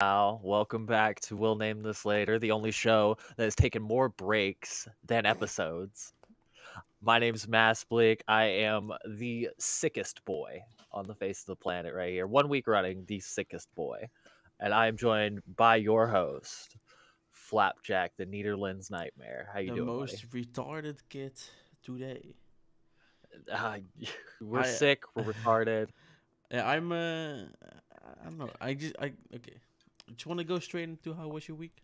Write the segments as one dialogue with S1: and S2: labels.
S1: Welcome back to We'll Name This Later, the only show that has taken more breaks than episodes. My name's Mass Bleak. I am the sickest boy on the face of the planet right here. 1 week running, the sickest boy. And I am joined by your host, Flapjack, the Nederland's Nightmare. How you
S2: The
S1: doing, buddy?
S2: most retarded kid today.
S1: Uh, we're
S2: I
S1: sick, we're retarded.
S2: yeah, I don't know. I okay. Just want to go straight into how was your week?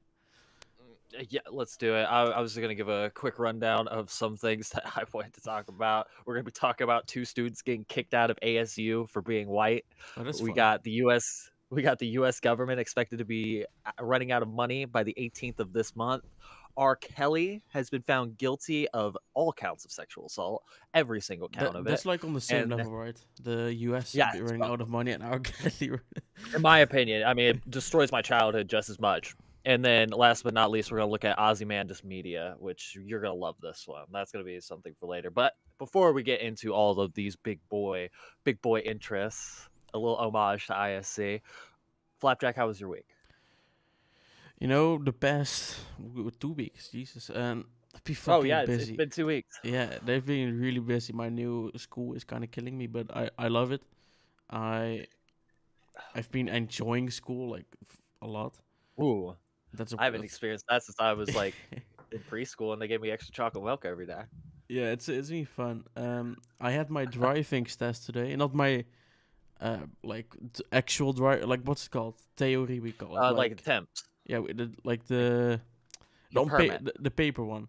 S1: Yeah, let's do it. I was going to give a quick rundown of some things that I wanted to talk about. We're going to be talking about two students getting kicked out of ASU for being white.
S2: Oh, that's
S1: We
S2: fun.
S1: got the U.S. We got the U.S. government expected to be running out of money by the 18th of this month. R. Kelly has been found guilty of all counts of sexual assault, every single count of it.
S2: That's like on the same
S1: And
S2: level, right? The U.S.
S1: yeah,
S2: running out of money and our Kelly.
S1: in my opinion, I mean, it destroys my childhood just as much. And then, last but not least, we're gonna look at Ozymandias Media, which you're gonna love this one. That's gonna be something for later. But before we get into all of these big boy interests, a little homage to ISC. Flapjack, how was your week?
S2: The past 2 weeks, Jesus, and be
S1: Oh
S2: fucking
S1: yeah, it's
S2: busy.
S1: been 2 weeks.
S2: Yeah, they've been really busy. My new school is kind of killing me, but I love it. I I've been enjoying school like a lot.
S1: Ooh,
S2: That's a
S1: I haven't
S2: that's
S1: experienced that since I was like in preschool, and they gave me extra chocolate milk every day.
S2: Yeah, it's been fun. I had my driving test today, not my actual drive. Like what's it called? Theory we call it.
S1: Like
S2: Like
S1: attempts,
S2: yeah, like
S1: like the permit.
S2: the paper one,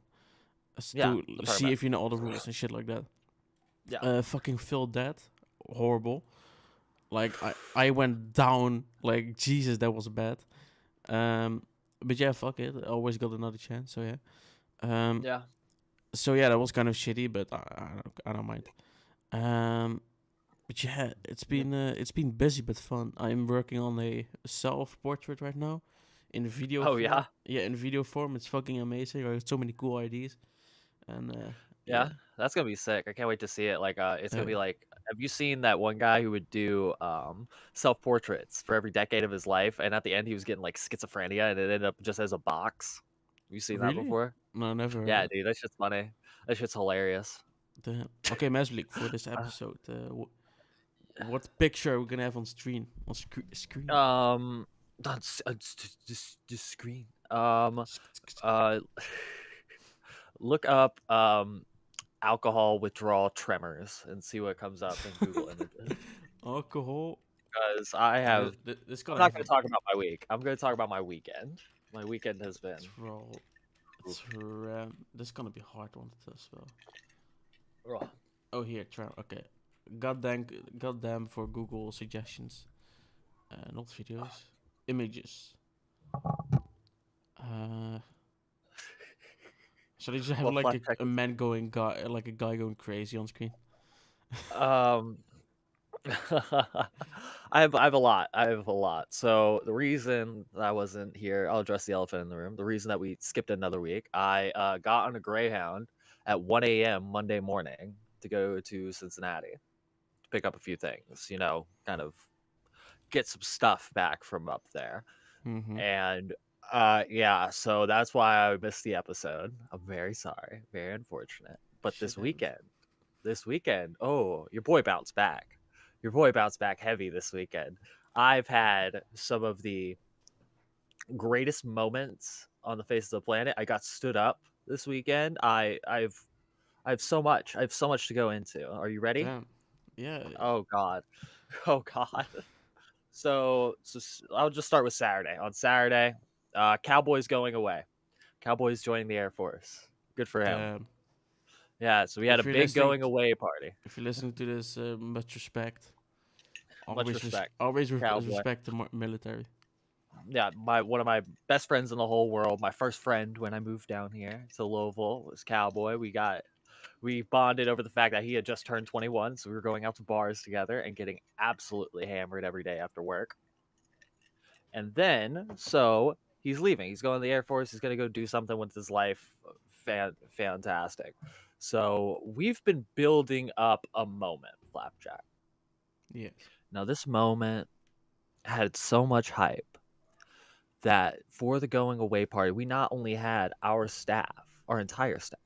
S1: Yeah,
S2: to
S1: the
S2: see
S1: permit.
S2: if you know all the rules and shit like that.
S1: Yeah.
S2: Fucking failed that. Horrible. Like I went down. Like Jesus, that was bad. Um, but yeah, fuck it. I always got another chance. So yeah. Um,
S1: Yeah.
S2: so yeah, that was kind of shitty, but I don't mind. Um, but yeah, it's been busy but fun. I'm working on a self portrait right now, in video
S1: Oh
S2: form.
S1: yeah.
S2: Yeah, in video form, it's fucking amazing. I got so many cool ideas, and
S1: Yeah,
S2: yeah,
S1: that's gonna be sick. I can't wait to see it. Like, it's gonna
S2: uh,
S1: be like, have you seen that one guy who would do self portraits for every decade of his life, and at the end he was getting like schizophrenia, and it ended up just as a box. Have you seen that
S2: really?
S1: before?
S2: No, never heard
S1: Yeah,
S2: that.
S1: dude, that shit's funny. That shit's hilarious.
S2: Damn. Okay, Meslik, for this
S1: Uh,
S2: episode, what picture are we gonna have on screen? Screen.
S1: um, that's just screen. Uh, look up alcohol withdrawal tremors and see what comes up in Google Images.
S2: Alcohol.
S1: Because I
S2: Uh,
S1: have
S2: this
S1: I'm
S2: gonna
S1: not
S2: have
S1: gonna
S2: a
S1: talk about my week. I'm gonna talk about my weekend. My weekend has been
S2: troll.
S1: oof.
S2: This gonna be a hard one to spell.
S1: Ugh.
S2: Oh, here, try. Okay. Goddamn, goddamn for Google suggestions. Not videos. Images. Uh, should I just have
S1: What
S2: like
S1: flat check
S2: a man going guy, like a guy going crazy on screen?
S1: um I have a lot. I have a lot. So the reason that I wasn't here, I'll address the elephant in the room. The reason that we skipped another week, I got on a Greyhound at 1 a.m. Monday morning to go to Cincinnati to pick up a few things, kind of get some stuff back from up there.
S2: Mm-hmm.
S1: And yeah, so that's why I missed the episode. I'm very sorry, very unfortunate. But
S2: Shit happens.
S1: this weekend, oh, your boy bounced back. Your boy bounced back heavy this weekend. I've had some of the greatest moments on the face of the planet. I got stood up this weekend. I have so much. I have so much to go into. Are you ready?
S2: Damn. Yeah.
S1: Oh god. Oh god. I'll just start with Saturday. On Saturday, Cowboys going away. Cowboys joining the Air Force. Good for him.
S2: Damn.
S1: Yeah, so we had a
S2: If you're
S1: big
S2: listening,
S1: going away party.
S2: if you're listening to this, much respect.
S1: Much respect, Cowboy.
S2: Respect the military.
S1: Yeah, my one of my best friends in the whole world, my first friend when I moved down here to Louisville was Cowboy. We bonded over the fact that he had just turned 21, so we were going out to bars together and getting absolutely hammered every day after work. And then, so he's leaving. He's going to the Air Force. He's going to go do something with his life. Fantastic. So we've been building up a moment, Flapjack.
S2: Yes.
S1: Now, this moment had so much hype that for the going away party, we not only had our staff, our entire staff,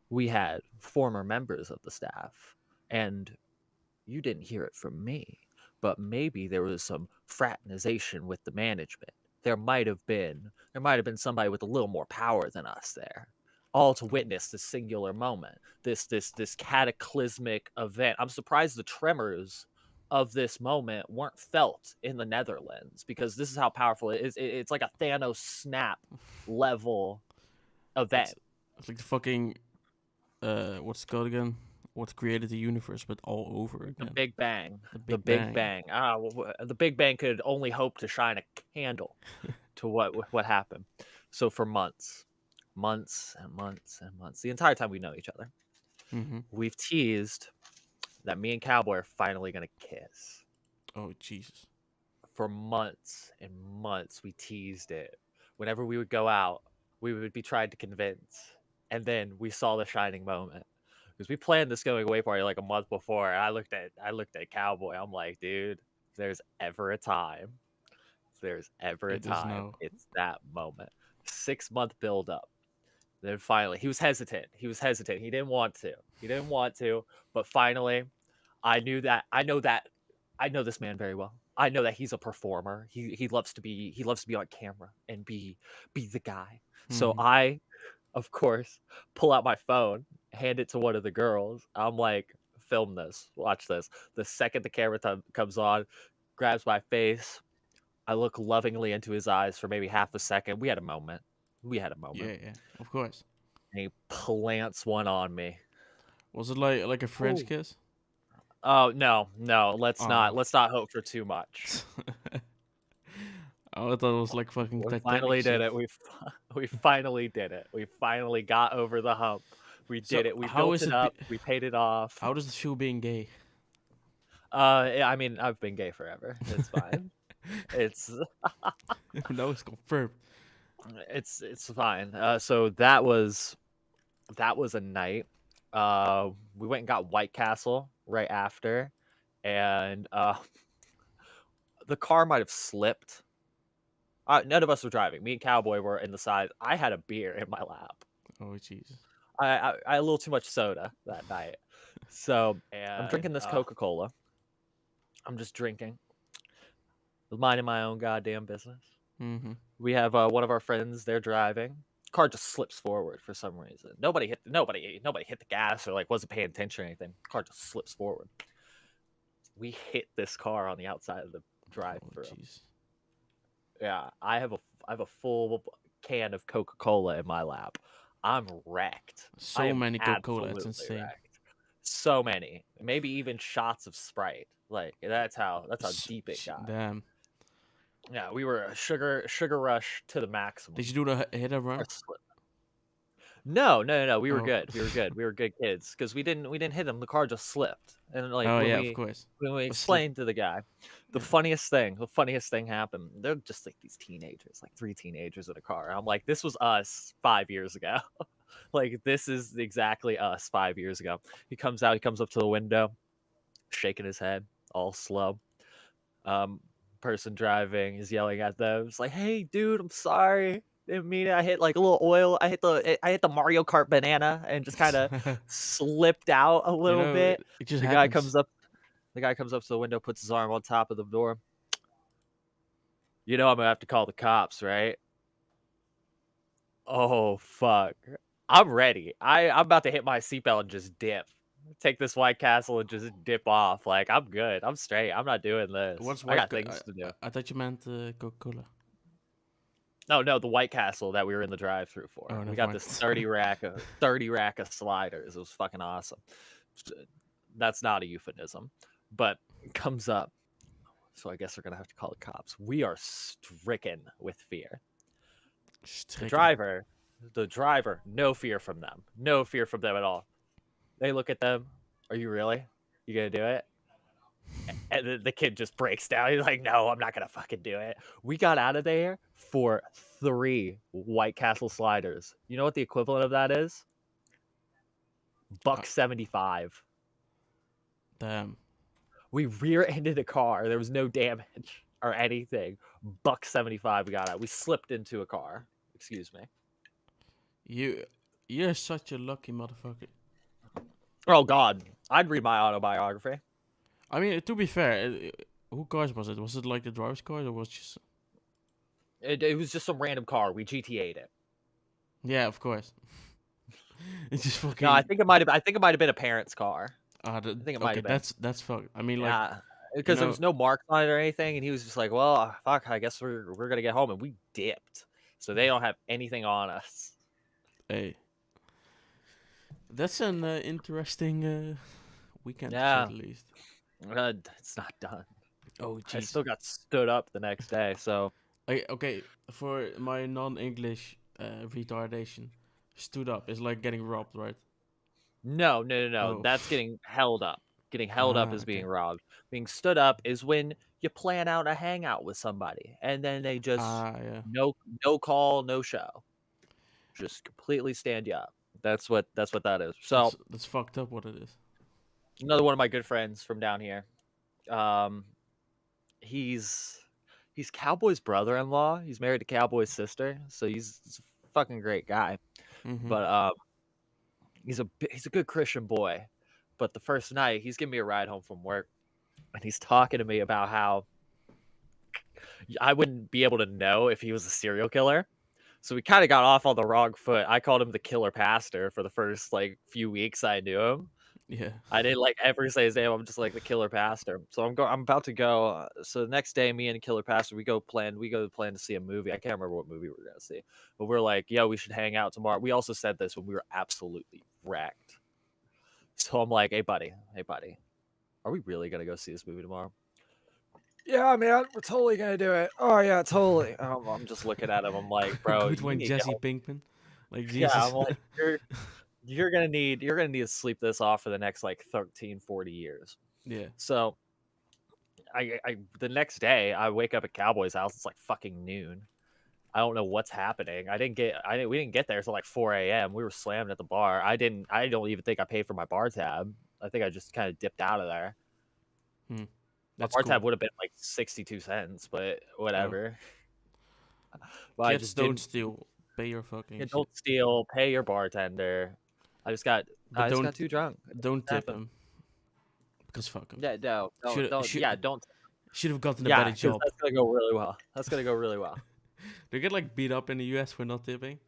S1: we had former members of the staff, and you didn't hear it from me, but maybe there was some fraternization with the management. There might have been somebody with a little more power than us there, all to witness this singular moment, this cataclysmic event. I'm surprised the tremors of this moment weren't felt in the Netherlands, because this is how powerful it is. It's like a Thanos snap level event.
S2: It's like the fucking what's it called again? What created the universe, but all over
S1: The
S2: again.
S1: Big Bang.
S2: The
S1: The
S2: Big
S1: Big
S2: Bang.
S1: Bang. The Big Bang could only hope to shine a candle to what happened. So for months, months and months and months, the entire time we know each other,
S2: Mm-hmm.
S1: we've teased that me and Cowboy are finally gonna kiss.
S2: Oh Jesus.
S1: For months and months, we teased it. Whenever we would go out, we would be trying to convince, and then we saw the shining moment. Because we planned this going away party like a month before, and I looked at Cowboy. I'm like, dude, if there's ever a time,
S2: It is now.
S1: it's that moment. 6-month build up. Then finally, he was hesitant. He didn't want to. But finally, I know this man very well. I know that he's a performer. He loves to be on camera and be the guy. So
S2: Mm-hmm.
S1: I, of course, pull out my phone, hand it to one of the girls. I'm like, film this, watch this. The second the camera comes on, grabs my face. I look lovingly into his eyes for maybe half a second. We had a moment.
S2: Yeah, yeah. Of course.
S1: And he plants one on me.
S2: Was it like a French
S1: Oh.
S2: kiss?
S1: Oh no. Let's
S2: Oh.
S1: not hope for too much.
S2: Oh, I thought it was like fucking
S1: We
S2: Titanic
S1: finally did
S2: shit.
S1: it. We finally did it. We finally got over the hump. We
S2: So
S1: did it. We
S2: how
S1: built
S2: is
S1: it
S2: it?
S1: up. We paid it off.
S2: How does it feel being gay?
S1: I mean, I've been gay forever. It's fine. It's
S2: No, it's confirmed.
S1: it's fine. So that was a night. We went and got White Castle right after, and the car might have slipped. None of us were driving. Me and Cowboy were in the side. I had a beer in my lap.
S2: Oh Jesus.
S1: I had a little too much soda that night. So I'm drinking this Coca-Cola. I'm just drinking, minding my own goddamn business.
S2: Mm-hmm.
S1: We have one of our friends. They're driving. Car just slips forward for some reason. Nobody hit the gas or like wasn't paying attention or anything. Car just slips forward. We hit this car on the outside of the drive-through.
S2: Oh jeez.
S1: Yeah, I have a full can of Coca-Cola in my lap. I'm wrecked. I
S2: So
S1: am
S2: many Coca-Cola. It's
S1: absolutely
S2: insane.
S1: wrecked. So many, maybe even shots of Sprite. Like that's how deep it got.
S2: Damn.
S1: Yeah, we were a sugar rush to the maximum.
S2: Did you do the hit and run?
S1: No. We were
S2: Oh.
S1: good. We were good kids because we didn't hit him. The car just slipped, and like
S2: Oh
S1: when
S2: yeah,
S1: we
S2: of course.
S1: explained to the guy, the
S2: Yeah.
S1: funniest thing happened. They're just like these teenagers, like 3 teenagers in a car. I'm like, this was us 5 years ago. Like this is exactly us 5 years ago. He comes up to the window, shaking his head, all slow. Person driving is yelling at them. It's like, hey, dude, I'm sorry. Didn't mean it. I hit like a little oil. I hit the Mario Kart banana and just kind of slipped out a little bit.
S2: It just
S1: The guy
S2: happens.
S1: comes up. The guy comes up to the window, puts his arm on top of the door. You know I'm gonna have to call the cops, right? Oh fuck! I'm ready. I'm about to hit my seatbelt and just dip. Take this White Castle and just dip off. Like I'm good. I'm straight. I'm not doing this.
S2: What's
S1: I
S2: white?
S1: got things to do.
S2: I thought you meant Coca-Cola.
S1: No, the White Castle that we were in the drive-through for.
S2: Oh,
S1: We
S2: never
S1: got
S2: mind.
S1: this 30 rack of sliders. It was fucking awesome. That's not a euphemism, but it comes up. So I guess we're gonna have to call the cops. We are stricken with fear. The driver, no fear from them. No fear from them at all. They look at them. Are you really? You gonna do it? And the kid just breaks down. He's like, no, I'm not gonna fucking do it. We got out of there for 3 White Castle sliders. You know what the equivalent of that is? $1.75.
S2: Damn.
S1: We rear-ended a car. There was no damage. or anything. $1.75 we got out. We slipped into a car. Excuse me.
S2: You're such a lucky motherfucker.
S1: Oh God, I'd read my autobiography.
S2: I mean, to be fair, who cars was it? Was it like the driver's car, or was it just?
S1: It was just some random car. We GTA'd it.
S2: Yeah, of course. It's just fucking.
S1: No, I think it might have. I think it might have been a parent's car. I think it might
S2: Okay,
S1: have been.
S2: that's fucked. I mean, like,
S1: Yeah,
S2: you
S1: because there
S2: know,
S1: was no marks on it or anything, and he was just like, "Well, fuck, I guess we're gonna get home," and we dipped, so they don't have anything on us.
S2: hey, that's an interesting weekend to say
S1: Yeah,
S2: the least.
S1: it's not done.
S2: Oh,
S1: I
S2: jeez.
S1: still got stood up the next day, so
S2: Okay, for my non-English retardation, stood up is like getting robbed, right?
S1: no.
S2: Oh,
S1: That's getting held up. Getting held up is being
S2: okay.
S1: robbed. Being stood up is when you plan out a hangout with somebody, and then they just
S2: Yeah.
S1: no call, no show, just completely stand you up. That's what that is. So
S2: That's fucked up. What it is.
S1: another one of my good friends from down here. Um, he's Cowboy's brother-in-law. He's married to Cowboy's sister, so he's a fucking great guy.
S2: Mm-hmm.
S1: But he's a good Christian boy. But the first night, he's giving me a ride home from work, and he's talking to me about how I wouldn't be able to know if he was a serial killer. So we kind of got off on the wrong foot. I called him the killer pastor for the first like few weeks I knew him.
S2: Yeah.
S1: I didn't like ever say his name. I'm just like the killer pastor. So I'm about to go. So the next day, me and killer pastor, we go plan to see a movie. I can't remember what movie we are gonna see, but we're like, yo, we should hang out tomorrow. We also said this when we were absolutely wrecked. So I'm like, hey buddy, are we really gonna go see this movie tomorrow? Yeah, man, we're totally gonna do it. Oh yeah, totally. I'm just looking at him. I'm like, bro,
S2: Good
S1: you
S2: one,
S1: need to
S2: Jesse
S1: help.
S2: Pinkman. Like
S1: Yeah,
S2: Jesus.
S1: I'm like, you're gonna need to sleep this off for the next like 13, 40 years.
S2: Yeah.
S1: So I the next day I wake up at Cowboy's house. It's like fucking noon. I don't know what's happening. We didn't get there until like 4 a.m. We were slammed at the bar. I don't even think I paid for my bar tab. I think I just kind of dipped out of there. My
S2: That's
S1: bar
S2: cool.
S1: tab would have been like 62 cents, but
S2: Oh.
S1: whatever. But I
S2: Kids
S1: just
S2: don't
S1: didn't.
S2: steal. Pay your fucking
S1: Yeah,
S2: shit.
S1: don't steal. Pay your bartender.
S2: But
S1: I just got too drunk.
S2: don't tip
S1: Happened.
S2: him. Because fuck him.
S1: Yeah, no, don't. Yeah, don't.
S2: Should have gotten a
S1: Yeah,
S2: better
S1: because
S2: job.
S1: that's gonna go really well. That's gonna go really well.
S2: They get like beat up in the US for not tipping.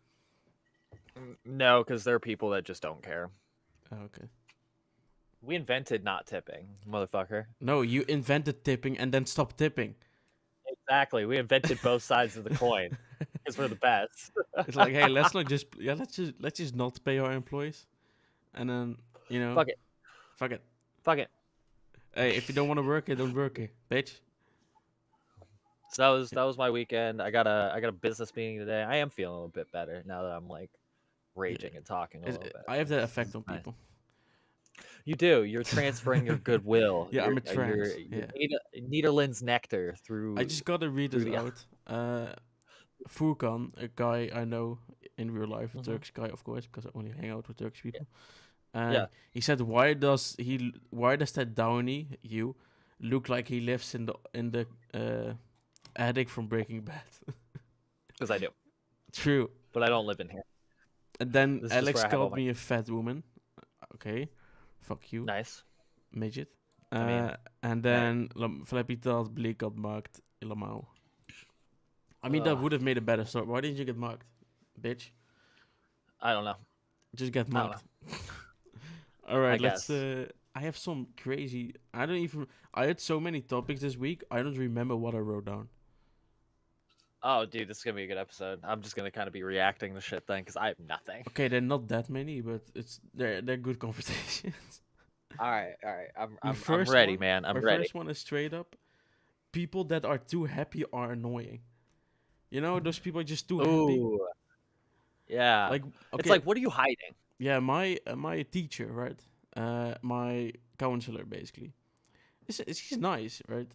S1: No, because there are people that just don't care.
S2: Oh, okay.
S1: We invented not tipping, motherfucker.
S2: No, you invented tipping and then stopped tipping.
S1: Exactly. We invented both sides of the coin because we're the best.
S2: It's like, hey, let's just not pay our employees, and then
S1: Fuck it.
S2: fuck it.
S1: Fuck it.
S2: Hey, if you don't want to work it, don't work it, bitch.
S1: So that was my weekend. I got a business meeting today. I am feeling a little bit better now that I'm like raging and talking a little bit.
S2: I have that effect
S1: It's
S2: on
S1: nice.
S2: people.
S1: You do. You're transferring your goodwill.
S2: Yeah, I'm a
S1: Your
S2: trans. Yeah.
S1: Nederland's nectar through.
S2: I just gotta read it out. Furkan, a guy I know in real life, a Turkish guy, of course, because I only hang out with Turkish people.
S1: Yeah.
S2: He said, why does that Downey look like he lives in the attic from Breaking Bad?
S1: Because I do.
S2: True.
S1: But I don't live in here.
S2: And then
S1: This
S2: Alex called me a fat woman. Okay. Fuck you.
S1: Nice.
S2: Midget.
S1: I mean,
S2: and then Flappy Tails Bleak got marked helemaal. I mean, that would have made a better story. Why didn't you get marked, bitch?
S1: I don't know.
S2: Just get marked. All right, let's.
S1: Guess.
S2: I have some crazy. I had so many topics this week. I don't remember what I wrote down.
S1: Oh, dude, this is gonna be a good episode. I'm just gonna kind of be reacting to shit then, because I have nothing.
S2: Okay, they're not that many, but they're good conversations.
S1: All right. I'm ready, man. I'm ready.
S2: My first one is straight up. People that are too happy are annoying. You know, those people are just too happy.
S1: Yeah.
S2: Like, okay,
S1: it's like, what are you hiding?
S2: Yeah, my teacher, right? My counselor, basically. She's nice, right?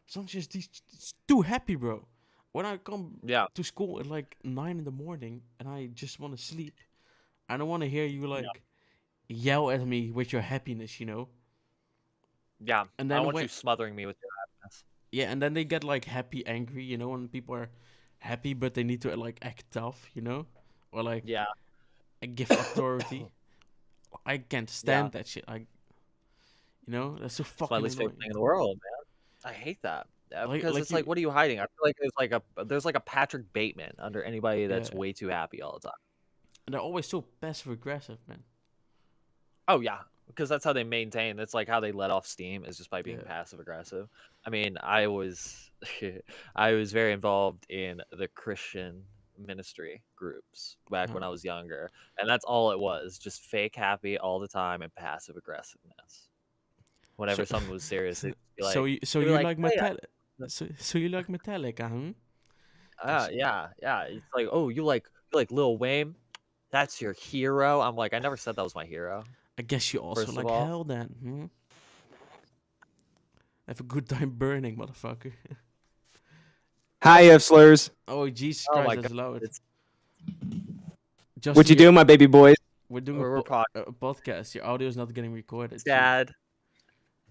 S2: Sometimes she's too happy, bro. When I come to school at like 9 a.m. and I just want to sleep, I don't want to hear you yell at me with your happiness, you know?
S1: Yeah.
S2: And then
S1: I want you smothering me with your happiness.
S2: Yeah, and then they get like happy, angry. You know, when people are happy, but they need to like act tough. You know, or like
S1: Yeah,
S2: give authority. I can't
S1: yeah.
S2: stand that shit. That's so
S1: It's my
S2: fucking
S1: least favorite
S2: annoying.
S1: thing in the world, man. I hate that. Because
S2: Like
S1: it's
S2: you,
S1: like, what are you hiding? I feel like there's like a Patrick Bateman under anybody
S2: yeah.
S1: that's way too happy all the time.
S2: And they're always so passive aggressive, man.
S1: Oh yeah, because that's how they maintain. That's like how they let off steam is just by being
S2: Yeah.
S1: passive aggressive. I mean, I was I was very involved in the Christian ministry groups back when
S2: Uh,
S1: I was younger, and that's all it was, just fake happy all the time and passive aggressiveness.
S2: so,
S1: Whenever something was serious,
S2: so
S1: they'd be
S2: you
S1: like,
S2: like
S1: "Hey,
S2: so you like Metallica, huh?
S1: yeah." It's like, "Oh, you like Lil Wayne? That's your hero." I'm like, I never said that was my hero.
S2: I guess you also
S1: First of
S2: like
S1: all,
S2: hell then. Hmm? Have a good time burning, motherfucker.
S3: Hi, you have slurs.
S2: Oh Jesus
S1: oh
S2: Christ,
S1: my
S2: that's
S1: god,
S2: loud.
S1: it's
S3: What
S2: Justin,
S3: you doing, my baby boys?
S2: we're doing
S1: we're
S2: a podcast. Your audio is not getting recorded.
S1: sad.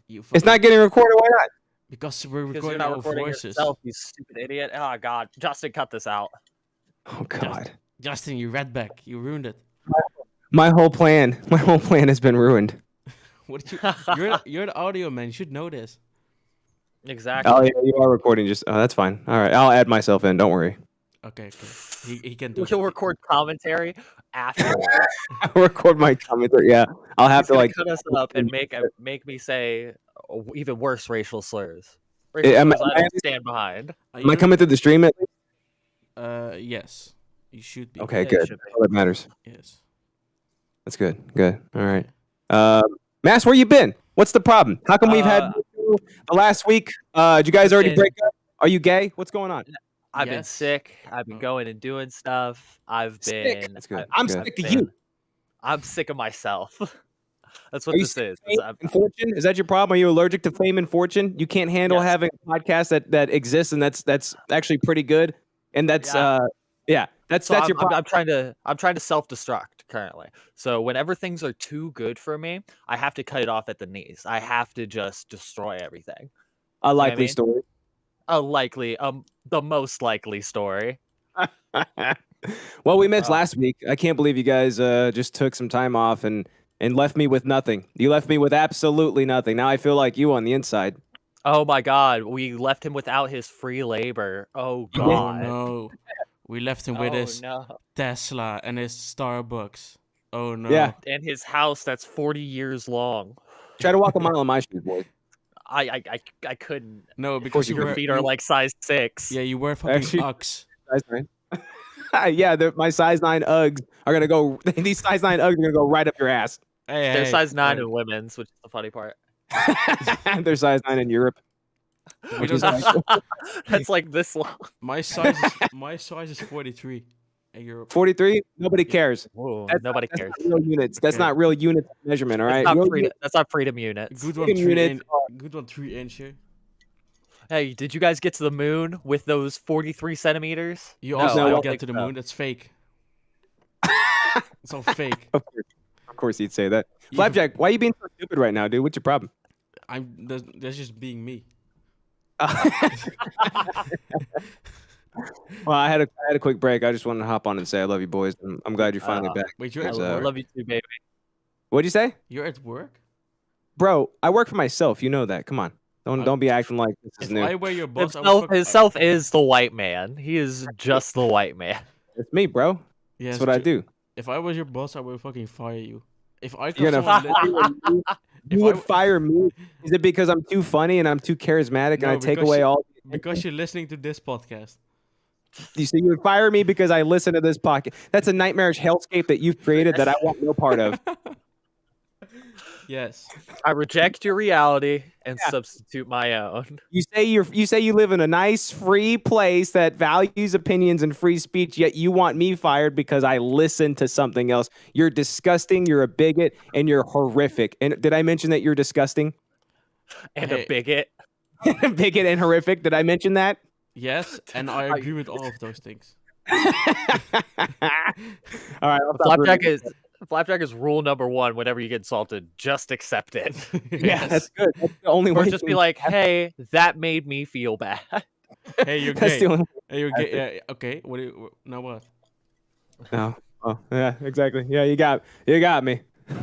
S2: You
S3: It's
S2: fucking
S3: not getting recorded. Why not?
S2: because we're
S1: Because you're
S2: recording
S1: not
S2: our
S1: recording
S2: voices.
S1: yourself, you stupid idiot. Oh god, Justin, cut this out.
S3: Oh God.
S2: Justin, you redback. You ruined it.
S3: My whole plan has been ruined.
S2: What did you? You're the audio man. You should know this.
S1: Exactly.
S3: Oh yeah, you are recording. That's fine. All right, I'll add myself in. Don't worry.
S2: Okay. He can do
S1: We'll
S2: that.
S1: record commentary afterwards.
S3: I'll record my commentary. Yeah, I'll have
S1: He's
S3: to
S1: gonna
S3: like.
S1: cut us up and make me say even worse racial slurs.
S3: Eh,
S1: Racial
S3: Am,
S1: slurs I
S3: am I,
S1: don't stand behind.
S3: am I coming through the stream?
S2: Yes. You should be.
S3: Okay,
S1: Yeah, you
S3: good.
S1: should be.
S3: All that matters.
S2: Yes.
S3: That's good. Good. All right.
S2: Okay.
S3: Mass, where you been? What's the problem? How come we've had the last week? Did you guys already
S1: Listen,
S3: break up? Are you gay? What's going on?
S1: I've been
S2: Yes.
S1: sick. I've been
S2: Oh.
S1: going and doing stuff. I've
S3: Sick.
S1: been.
S3: That's good.
S1: I've
S3: Good.
S1: been-
S3: Sick of you.
S1: I'm sick of myself. That's what
S3: Are you
S1: this
S3: sick
S1: is.
S3: of fame and fortune? Is that your problem? Are you allergic to fame and fortune? You can't handle
S1: Yes.
S3: having a podcast that exists and that's actually pretty good. And that's
S1: Yeah.
S3: that's
S1: So
S3: your problem.
S1: I'm trying to self-destruct currently. So whenever things are too good for me, I have to cut it off at the knees. I have to just destroy everything.
S3: A
S1: what I
S3: likely
S1: mean?
S3: story.
S1: The most likely story.
S3: Well, we missed
S1: Oh.
S3: last week. I can't believe you guys just took some time off and left me with nothing. You left me with absolutely nothing. Now I feel like you on the inside.
S1: Oh my God, we left him without his free labor. Oh
S3: Yeah.
S2: Oh
S1: God.
S2: no. We left him with
S1: Oh
S2: his
S1: no.
S2: Tesla and his Starbucks. Oh no.
S3: Yeah.
S1: And his house that's 40 years long.
S3: Try to walk a mile in my shoes, boy.
S1: I couldn't.
S2: No, because you
S1: Your
S2: were
S1: feet are like size 6.
S2: yeah, you were fucking
S3: Actually-
S2: Ux.
S3: Size 9. Yeah, my size 9 Uggs are gonna go. These size 9 Uggs are gonna go right up your ass.
S2: Hey,
S1: They're
S2: hey,
S1: size 9
S2: hey.
S1: in women's, which is the funny part.
S3: They're size 9 in Europe.
S2: We
S3: Which
S2: don't
S3: is
S2: have-
S1: That's like this long.
S2: my size is 43. And you're
S3: 43. Nobody cares.
S1: Whoa,
S3: That's
S1: nobody
S3: not,
S1: cares.
S3: That's not real units. That's
S2: Okay.
S3: not real units of measurement. All right.
S1: That's not freedom units.
S2: good one
S3: Freedom
S2: 3
S3: units
S2: inch. Good one 3 inch here.
S1: Hey, did you guys get to the moon with those 43 centimeters?
S2: You
S1: No,
S2: also
S1: I
S2: don't
S1: don't
S2: get
S1: think
S2: to the
S1: so.
S2: moon. That's fake. It's all fake.
S3: Of course, he'd say that.
S2: You-
S3: Flapjack, why are you being so stupid right now, dude? What's your problem?
S2: That's just being me.
S3: Well, I had a quick break. I just wanted to hop on and say I love you, boys. I'm glad you're finally back.
S2: Wait, you're
S1: I
S2: at
S3: So-
S1: I
S2: work?
S1: love you too, baby.
S3: What'd you say,
S2: You're at work?
S3: bro? I work for myself. You know that. Come on, don't be acting like this is
S2: If
S3: new.
S2: I were your boss,
S1: Himself is the white man. He is just the white man.
S3: It's me, bro.
S2: Yes,
S3: That's what I do.
S2: If I was your boss, I would fucking fire you. If I
S3: You're
S2: got
S3: gonna
S2: someone
S3: you
S2: If I
S3: would
S2: w-
S3: fire me? Is it because I'm too funny and I'm too charismatic and
S2: No,
S3: I take
S2: because
S3: away
S2: you-
S3: all?
S2: because you're listening to this podcast.
S3: You say you would fire me because I listen to this podcast? That's a nightmarish hellscape that you've created that I want no part of.
S2: Yes.
S1: I reject your reality and
S3: Yeah.
S1: substitute my own.
S3: You say you live in a nice free place that values opinions and free speech, yet you want me fired because I listen to something else. You're disgusting, you're a bigot, and you're horrific. And did I mention that you're disgusting?
S1: And
S2: Hey.
S1: a bigot.
S3: Bigot and horrific. Did I mention that?
S2: Yes, and I agree with all of those things.
S3: All right, I'll stop
S1: Flapjack
S3: ruining
S1: is Flapjack is rule number 1 whenever you get insulted. Just accept it.
S3: Yeah, that's good. That's the only
S1: Or
S3: way.
S1: just be like, hey, that made me feel bad.
S2: Hey, you're
S3: That's
S2: gay.
S3: the only.
S2: Hey, you're gay. Yeah, okay. What do you now? What?
S3: No. Oh, yeah, exactly. Yeah, you got me. All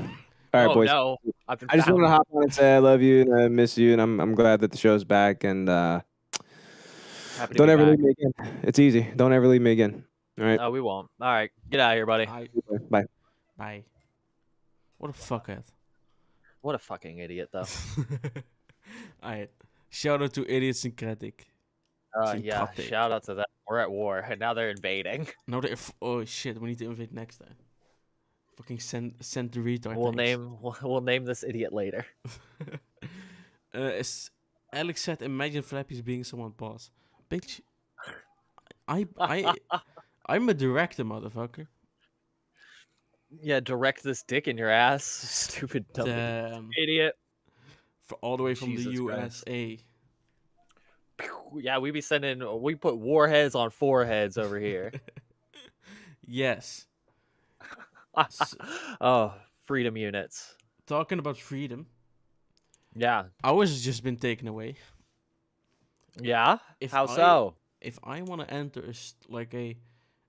S3: right,
S1: Oh
S3: boys.
S1: no. I've been
S3: I just wanted to
S1: found.
S3: hop on and say I love you and I miss you, and I'm glad that the show's back. And
S1: Happy to
S3: don't
S1: be
S3: ever leave
S1: back.
S3: me again. It's easy. Don't ever leave me again. All right.
S1: No, we won't. All right. Get out of here, buddy.
S2: I
S3: Bye.
S2: bye. What a fuckhead.
S1: What a fucking idiot, though.
S2: Alright. Shout out to Idiosyncratic.
S1: Yeah,
S2: Syncratic.
S1: shout out to them. We're at war, and now they're invading.
S2: No, oh shit, we need to invade next time. Fucking send the retard.
S1: We'll name this idiot later.
S2: As Alex said, imagine Flappy's being someone's boss. Bitch, I'm a director, motherfucker.
S1: Yeah, direct this dick in your ass, stupid dumb
S2: Damn.
S1: idiot.
S2: All the way from
S1: Jesus
S2: the
S1: Christ.
S2: USA.
S1: Yeah, we put warheads on foreheads over here.
S2: Yes.
S1: Oh, freedom units.
S2: Talking about freedom,
S1: Yeah.
S2: ours has just been taken away.
S1: Yeah?
S2: If
S1: How
S2: I-
S1: so?
S2: If I want to enter a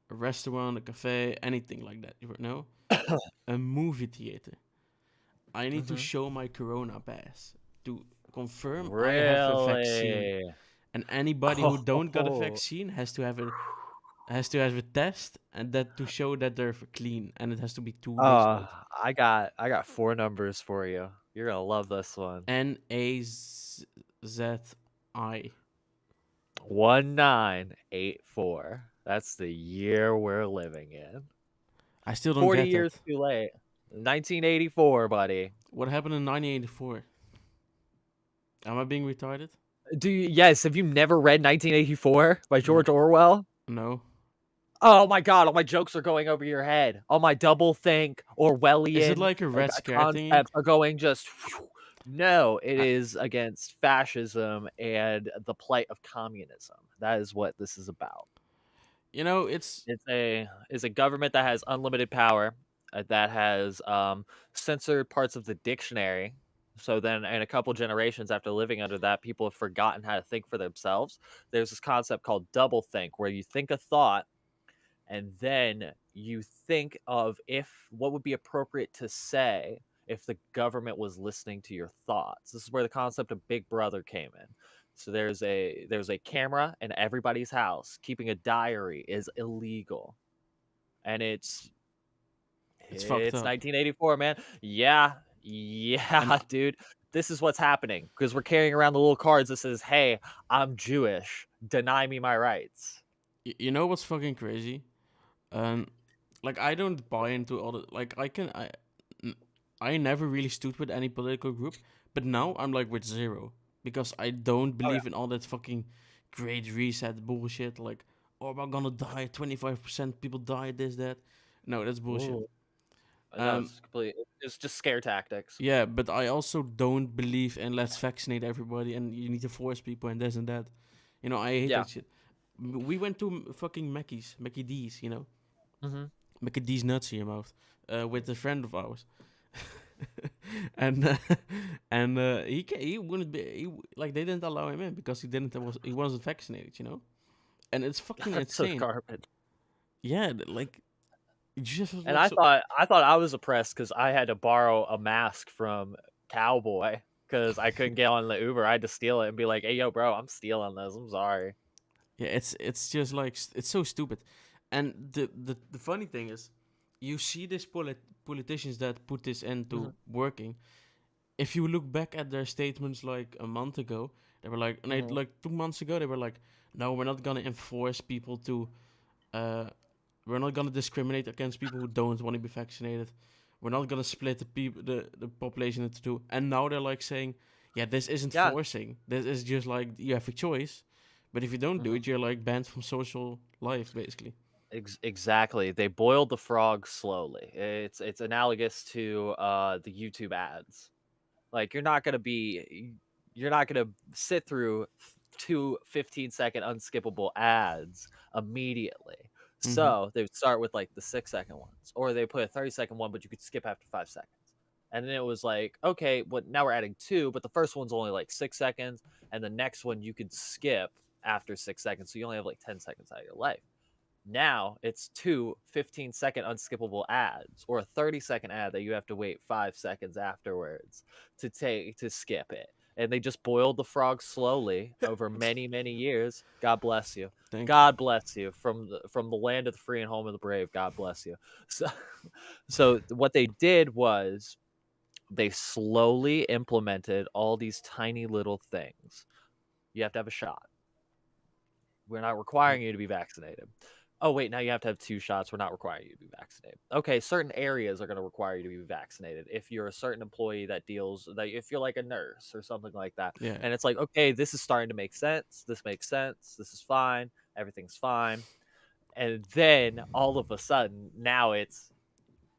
S2: restaurant, a cafe, anything like that, you know, a movie theater, I need to show my Corona pass to confirm I have a vaccine.
S1: Really?
S2: And anybody who don't got a
S1: Oh.
S2: vaccine has to have a test, and that to show that they're clean, and it has to be 2 days later.
S1: I got 4 numbers for you. You're gonna love this one.
S2: NAZI.
S1: 1984. That's the year we're living in.
S2: I still don't
S1: 40
S2: get
S1: years
S2: that.
S1: too late. 1984, buddy.
S2: What happened in 1984? Am I being retarded?
S1: Yes, have you never read 1984 by George Orwell?
S2: No.
S1: Oh my god, all my jokes are going over your head. All my double think Orwellian
S2: Is it like a Red Scare thingy?
S1: concepts are going just no, it is against fascism and the plight of communism. That is what this is about.
S2: You know, it's
S1: a government that has unlimited power, that has censored parts of the dictionary. So then, in a couple generations after living under that, people have forgotten how to think for themselves. There's this concept called double think, where you think a thought, and then you think of what would be appropriate to say if the government was listening to your thoughts. This is where the concept of Big Brother came in. So there's a camera in everybody's house. Keeping a diary is illegal, and it's
S2: fucked up.
S1: 1984, man. Yeah, dude. This is what's happening because we're carrying around the little cards that says, "Hey, I'm Jewish. Deny me my rights."
S2: You know what's fucking crazy? Like I don't buy into all the like I never really stood with any political group, but now I'm like with zero because I don't believe in all that fucking great reset bullshit. Like, oh, we're gonna die. 25% people die. This that. No, that's bullshit.
S1: Ooh. No, it's just scare tactics.
S2: Yeah, but I also don't believe in let's vaccinate everybody and you need to force people and this and that. You know, I hate that shit. We went to fucking Mickey D's, you know.
S1: Mm-hmm.
S2: Mickey D's nuts in your mouth with a friend of ours. and he wouldn't be like they didn't allow him in because he wasn't vaccinated, you know. And it's fucking insane.
S1: Garbage.
S2: Yeah, like just
S1: and I thought I was oppressed because I had to borrow a mask from Cowboy because I couldn't get on the Uber. I had to steal it and be like, "Hey, yo, bro, I'm stealing this. I'm sorry."
S2: Yeah, it's just like it's so stupid. And the funny thing is, you see these politicians that put this into working. If you look back at their statements like a month ago, they were like, like 2 months ago, they were like, no, we're not gonna enforce people to, we're not gonna discriminate against people who don't want to be vaccinated. We're not gonna split the population into two. And now they're like saying, yeah, this isn't forcing. This is just like you have a choice, but if you don't do it, you're like banned from social life, basically.
S1: Exactly. They boiled the frog slowly. It's analogous to the YouTube ads. Like you're not gonna sit through 2 15-second unskippable ads immediately. So they would start with like the 6-second ones, or they put a 30-second one, but you could skip after 5 seconds. And then it was like, okay, but now we're adding 2, but the first one's only like 6 seconds, and the next one you could skip after 6 seconds, so you only have like 10 seconds out of your life. Now it's 2 15-second unskippable ads, or a 30-second ad that you have to wait 5 seconds afterwards to skip it. And they just boiled the frog slowly over many, many years. God bless you.
S2: Thank
S1: God bless you from the land of the free and home of the brave. God bless you. So what they did was they slowly implemented all these tiny little things. You have to have a shot. We're not requiring you to be vaccinated. Oh, wait, now you have to have 2 shots. We're not requiring you to be vaccinated. Okay, certain areas are going to require you to be vaccinated. If you're a certain employee that deals, like if you're like a nurse or something like that.
S2: Yeah.
S1: And it's like, okay, this is starting to make sense. This makes sense. This is fine. Everything's fine. And then all of a sudden, now it's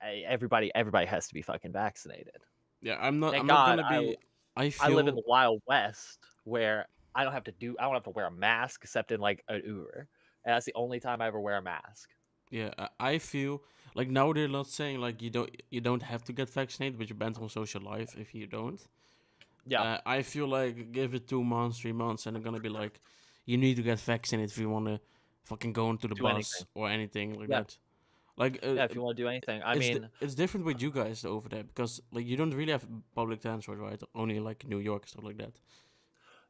S1: everybody has to be fucking vaccinated.
S2: Yeah, I'm not
S1: Thank
S2: I'm not
S1: God
S2: gonna be. I
S1: I live in
S2: feel
S1: the Wild West where I don't have to wear a mask except in like an Uber. And that's the only time I ever wear a mask.
S2: yeah, I feel like now they're not saying like you don't have to get vaccinated, but you're banned from social life if you don't.
S1: Yeah.
S2: I feel like give it 2 months, 3 months, and they're gonna be like, you need to get vaccinated if you want to fucking go into the
S1: Do
S2: bus
S1: anything.
S2: or anything like
S1: Yeah.
S2: that. Like
S1: Yeah, if you want to do anything. I mean,
S2: it's different with you guys over there because like you don't really have public transport, right? Only like New York stuff like that.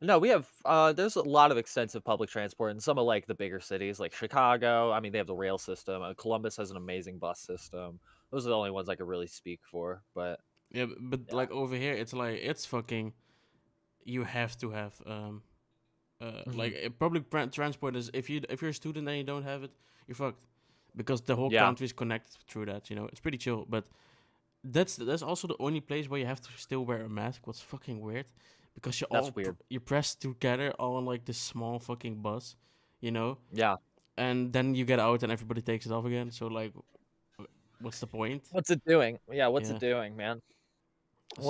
S1: no, we have there's a lot of extensive public transport in some of like the bigger cities like Chicago. I mean, they have the rail system. Columbus has an amazing bus system. Those are the only ones I could really speak for, but
S2: Yeah, but
S1: yeah.
S2: like over here, it's like it's fucking. You have to have like public transport is if you're a student and you don't have it, you're fucked because the whole
S1: Yeah.
S2: country is connected through that. You know, it's pretty chill, but that's also the only place where you have to still wear a mask. What's fucking weird, because
S1: That's weird.
S2: you press together all on like this small fucking bus, you know,
S1: Yeah.
S2: and then you get out and everybody takes it off again. So like, what's the point?
S1: What's it doing? Yeah, what's
S2: Yeah.
S1: it doing, man?
S2: So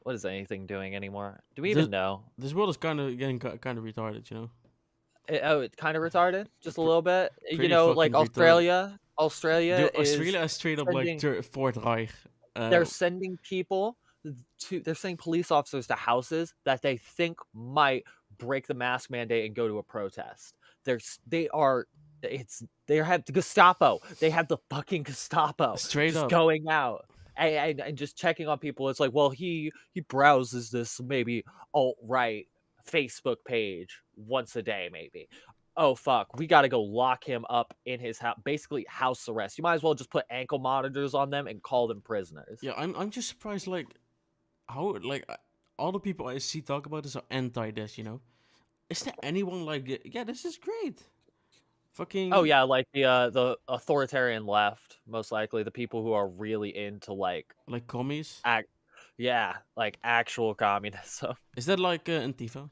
S1: What is anything doing anymore? Do we
S2: this
S1: even know?
S2: this world is kind of getting kind of retarded, you know.
S1: It's kind of retarded, just a little bit. You
S2: Pretty
S1: know,
S2: fucking
S1: like
S2: retarded.
S1: Australia
S2: Dude, Australia is straight up like
S1: sending
S2: Fourth Reich.
S1: they're sending people they're sending police officers to houses that they think might break the mask mandate and go to a protest. They are they have the Gestapo. They have the fucking Gestapo
S2: Straight
S1: just
S2: up.
S1: going out and just checking on people. It's like, well, he browses this maybe alt-right Facebook page once a day, maybe. Oh fuck, we got to go lock him up in his house, basically house arrest. You might as well just put ankle monitors on them and call them prisoners.
S2: Yeah, I'm just surprised like how like all the people I see talk about this are anti this, you know. Is there anyone like yeah, this is great. Fucking
S1: Oh yeah, like the authoritarian left, most likely the people who are really into like
S2: commies.
S1: like actual communism.
S2: Is that like Antifa?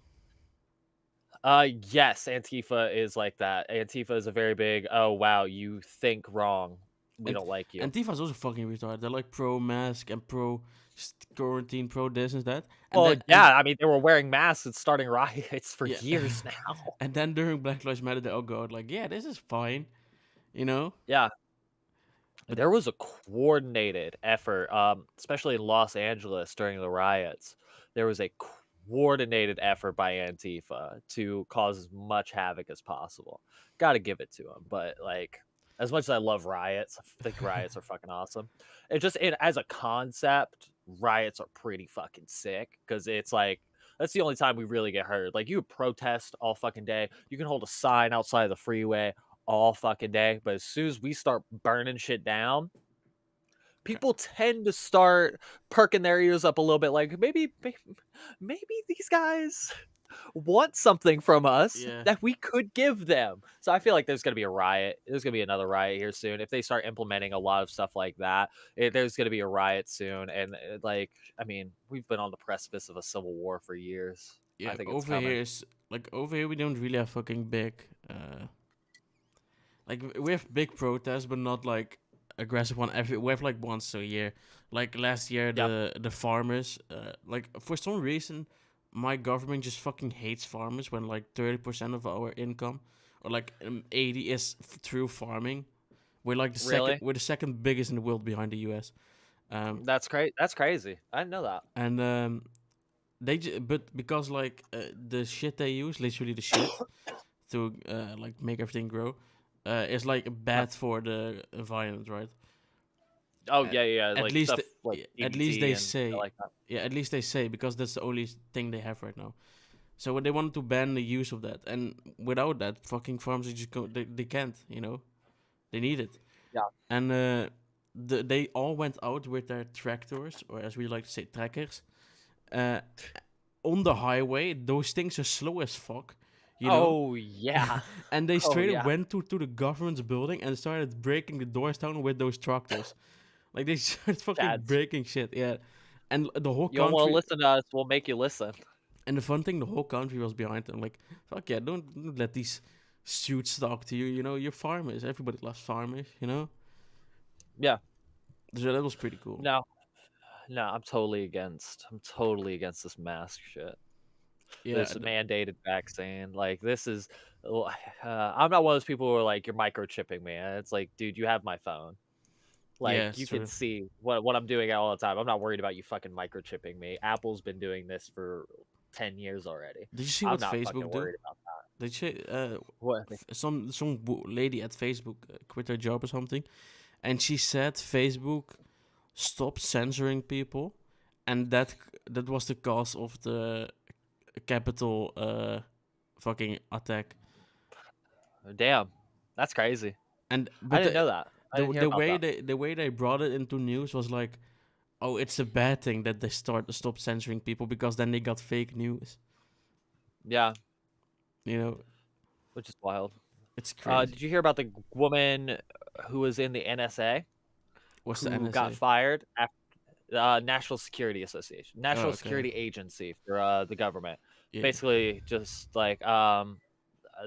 S1: Yes, Antifa is like that. Antifa is a very big, oh wow, you think wrong. We
S2: And
S1: don't like you.
S2: Antifa's also fucking retarded. They're like pro mask and pro quarantine, pro this and that. And
S1: Well,
S2: then
S1: yeah, I mean they were wearing masks and starting riots for
S2: yeah.
S1: years now.
S2: And then during Black Lives Matter, they all go out like, yeah, this is fine, you know.
S1: Yeah.
S2: But
S1: There was a coordinated effort, especially in Los Angeles during the riots. There was a coordinated effort by Antifa to cause as much havoc as possible. Got to give it to them, but like, as much as I love riots, I think riots are fucking awesome. As a concept, riots are pretty fucking sick because it's like that's the only time we really get hurt. Like you protest all fucking day, you can hold a sign outside the freeway all fucking day, but as soon as we start burning shit down, people tend to start perking their ears up a little bit, like maybe these guys want something from us
S2: Yeah.
S1: that we could give them. So I feel like there's gonna be a riot. There's gonna be another riot here soon if they start implementing a lot of stuff like that. There's gonna be a riot soon, and like I mean, we've been on the precipice of a civil war for years.
S2: Yeah,
S1: I think it's
S2: over
S1: coming.
S2: here is like over here we don't really have fucking big like we have big protests, but not like aggressive one. We have like once a year. Like last year, the farmers, like for some reason, my government just fucking hates farmers when like 30% of our income or like 80 is through farming. We're like
S1: Really?
S2: we're the second biggest in the world behind the US.
S1: That's crazy. I didn't know that.
S2: And but because like the shit they use, literally the shit, to like make everything grow, is like bad for the environment, right?
S1: Oh
S2: At,
S1: yeah,
S2: at
S1: like
S2: least
S1: stuff like
S2: at least
S1: DDT
S2: they
S1: and shit
S2: say,
S1: like that.
S2: yeah, at least they say, because that's the only thing they have right now. So when they wanted to ban the use of that, and without that, fucking farms just they can't, they need it.
S1: Yeah.
S2: And they all went out with their tractors, or as we like to say, trekkers, on the highway. Those things are slow as fuck,
S1: Oh yeah.
S2: and they
S1: Oh
S2: straight up
S1: yeah.
S2: went to the government's building and started breaking the doors down with those tractors. Like they started fucking
S1: Chads.
S2: breaking shit, yeah. And the whole
S1: You don't want to
S2: country,
S1: listen to us, we'll make you listen.
S2: and the fun thing, the whole country was behind them. Like, fuck yeah, don't let these suits talk to you. You're farmers. Everybody loves farmers.
S1: Yeah.
S2: So that was pretty cool.
S1: No, I'm totally against this mask shit.
S2: Yeah,
S1: This mandated vaccine. Like this is I'm not one of those people who are like, you're microchipping me. It's like, dude, you have my phone. Like
S2: yeah,
S1: you
S2: true.
S1: can see what I'm doing all the time. I'm not worried about you fucking microchipping me. Apple's been doing this for 10 years already.
S2: Did you see
S1: I'm
S2: what
S1: not
S2: Facebook
S1: fucking
S2: do?
S1: worried about
S2: They say
S1: what.
S2: some lady at Facebook quit her job or something, and she said Facebook stopped censoring people, and that was the cause of the Capitol fucking attack.
S1: Damn, that's crazy.
S2: And
S1: I
S2: but
S1: didn't know that. I didn't hear
S2: the
S1: about
S2: way
S1: that.
S2: the way they brought it into news was like, oh, it's a bad thing that they stop censoring people, because then they got fake news.
S1: Yeah,
S2: Which
S1: is wild.
S2: It's crazy.
S1: Did you hear about the woman who was in the NSA?
S2: What's
S1: who
S2: the NSA?
S1: got fired after National Security Association, National Security Agency for the government.
S2: Yeah.
S1: Basically, just like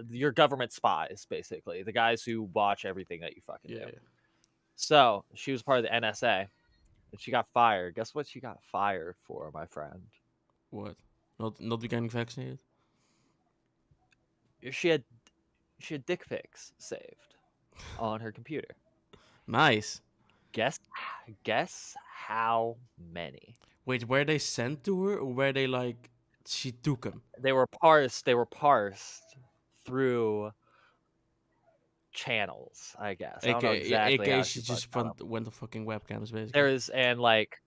S1: your government spies, basically the guys who watch everything that you fucking do.
S2: Yeah.
S1: So she was part of the NSA, and she got fired. Guess what? She got fired for, my friend.
S2: What? Not getting vaccinated?
S1: She had dick pics saved on her computer.
S2: Nice.
S1: Guess how many?
S2: Wait, were they sent to her, or were they like she took them?
S1: They were parsed through channels, I guess. I don't know exactly how
S2: she just went to fucking webcams, basically.
S1: There's and like,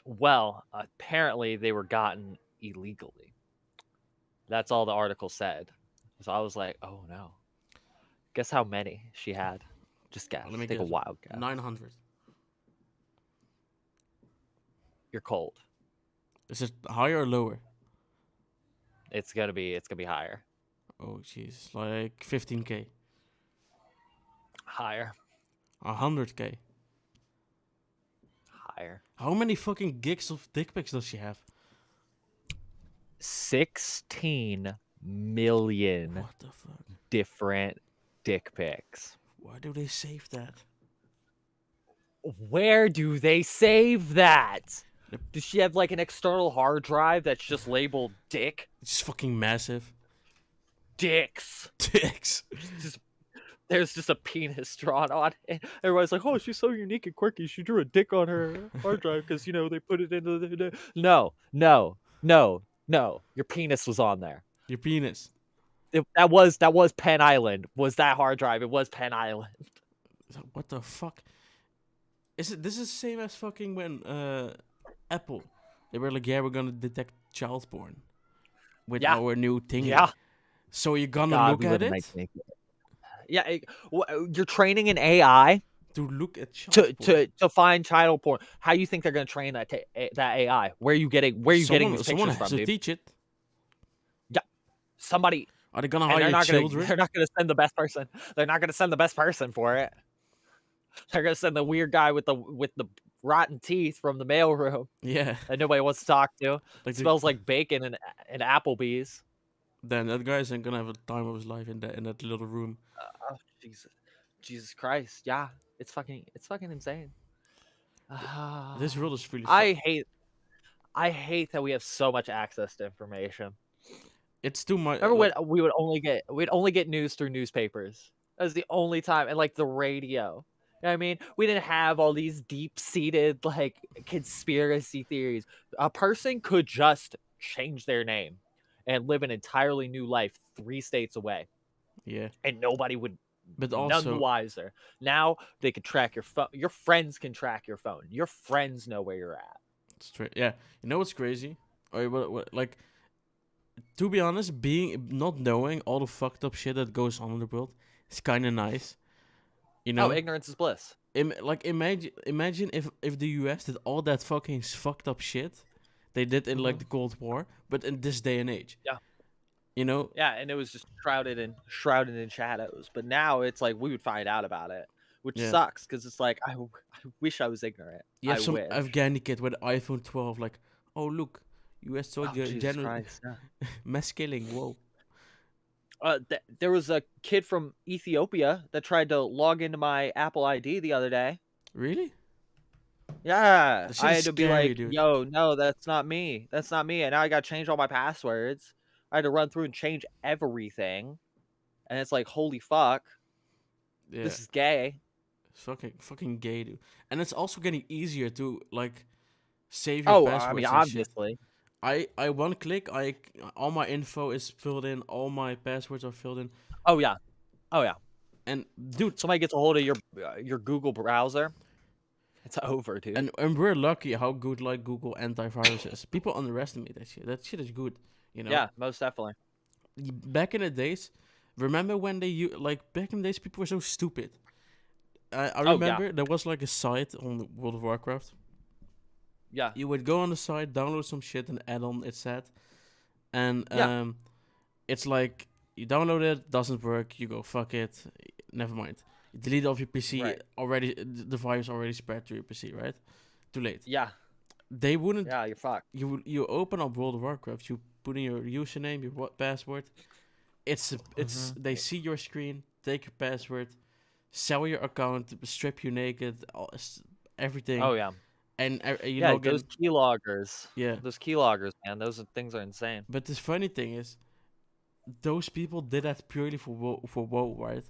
S1: well, apparently they were gotten illegally. That's all the article said. So I was like, oh no. Guess how many she had? Just guess.
S2: Let me
S1: Take
S2: guess.
S1: a wild guess.
S2: 900.
S1: You're cold.
S2: Is it higher or lower?
S1: It's gonna be higher.
S2: Oh jeez, like 15K.
S1: Higher.
S2: 100K.
S1: Higher.
S2: How many fucking gigs of dick pics does she have?
S1: 16 million
S2: What the fuck?
S1: different dick pics.
S2: Why do they save that?
S1: Where do they save that? Does she have like an external hard drive that's just labeled dick?
S2: It's fucking massive.
S1: Dicks.
S2: Dicks.
S1: There's just a penis drawn on it. Everybody's like, oh, she's so unique and quirky. She drew a dick on her hard drive because, they put it into the... No. Your penis was on there.
S2: Your penis.
S1: That was Penn Island. Was that hard drive? It was Penn Island.
S2: What the fuck? This is the same as fucking when Apple, they were like, yeah, we're gonna detect child porn with our new thing.
S1: Yeah.
S2: So you're gonna look at it?
S1: Yeah, you're training an AI
S2: to look at child porn.
S1: to find child porn. How do you think they're gonna train that AI? Where are you getting these pictures
S2: someone
S1: from,
S2: has to
S1: dude?
S2: teach it.
S1: Yeah, somebody.
S2: Are they gonna hire children?
S1: They're not gonna send the best person. They're not gonna send the best person for it. They're gonna send the weird guy with the rotten teeth from the mailroom.
S2: Yeah,
S1: that nobody wants to talk to.
S2: Like
S1: smells like bacon and Applebee's.
S2: Then that guy isn't gonna have a time of his life in that little room.
S1: Oh, Jesus Christ! Yeah, it's fucking insane.
S2: This world is really.
S1: I hate that we have so much access to information.
S2: It's too much.
S1: Remember when we'd only get news through newspapers? That was the only time, and like the radio. You know what I mean? We didn't have all these deep-seated like conspiracy theories. A person could just change their name and live an entirely new life 3 states away,
S2: Yeah,
S1: and nobody would
S2: but
S1: none the
S2: also
S1: wiser. Now they could track your phone. Your friends can track your phone. Your friends know where you're at.
S2: straight. Yeah, you know what's crazy? Or like, to be honest, being not knowing all the fucked up shit that goes on in the world is kind of nice. You know,
S1: Oh, ignorance is bliss.
S2: imagine if the US did all that fucking fucked up shit they did in like the Cold War, but in this day and age.
S1: Yeah.
S2: You know,
S1: Yeah, and it was just shrouded in shadows. But now it's like we would find out about it, which
S2: Yeah.
S1: sucks because it's like I wish I was ignorant.
S2: you have
S1: I
S2: some
S1: wish.
S2: Afghani kid with an iPhone 12, like, oh look, US
S1: Oh,
S2: soldier
S1: Jesus
S2: general
S1: Christ. Yeah.
S2: mass killing. Whoa.
S1: There was a kid from Ethiopia that tried to log into my Apple ID the other day.
S2: Really?
S1: Yeah,
S2: That shit
S1: I
S2: is
S1: had to be
S2: scary,
S1: like,
S2: dude.
S1: "Yo, no, that's not me. That's not me." And now I got to change all my passwords. I had to run through and change everything, and it's like, holy fuck,
S2: Yeah.
S1: this is gay.
S2: It's fucking gay, dude. And it's also getting easier to like save your passwords
S1: I mean,
S2: and shit.
S1: obviously.
S2: I one click, all my info is filled in, all my passwords are filled in,
S1: Oh yeah,
S2: and dude,
S1: somebody gets a hold of your Google browser, it's over, dude.
S2: and we're lucky how good like Google antivirus is. People underestimate that shit. That shit is good, you know.
S1: Yeah, most definitely.
S2: Back in the days, remember when back in the days people were so stupid. I
S1: yeah.
S2: remember there was like a site on World of Warcraft.
S1: Yeah,
S2: You would go on the site, download some shit, and add on it said, and
S1: Yeah.
S2: it's like you download it, doesn't work, you go fuck it, never mind. You delete it off your PC.
S1: Right.
S2: Already, the virus already spread to your PC, right? Too late.
S1: yeah,
S2: They wouldn't.
S1: yeah. You're fucked.
S2: You open up World of Warcraft, you put in your username, your password. It's they see your screen, take your password, sell your account, strip you naked, everything.
S1: Oh yeah,
S2: And you
S1: yeah.
S2: know,
S1: Those keyloggers.
S2: yeah.
S1: Those keyloggers, man. Things are insane.
S2: But the funny thing is, those people did that purely for WoW, right?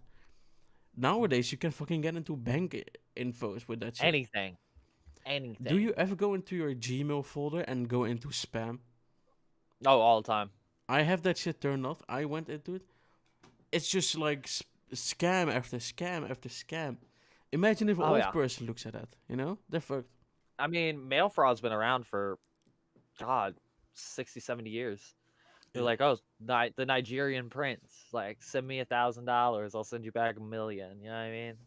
S2: Nowadays, you can fucking get into bank infos with that shit.
S1: Anything.
S2: Do you ever go into your Gmail folder and go into spam?
S1: Oh, all the time.
S2: I have that shit turned off. I went into it. It's just like scam after scam after scam. Imagine if an
S1: Oh,
S2: old
S1: yeah.
S2: person looks at that. You know, they're fucked.
S1: I mean, mail fraud's been around for, God, 60, 70 years. They're
S2: Yeah.
S1: like, oh, the Nigerian prince, like, send me $1,000, I'll send you back $1 million. You know what I mean?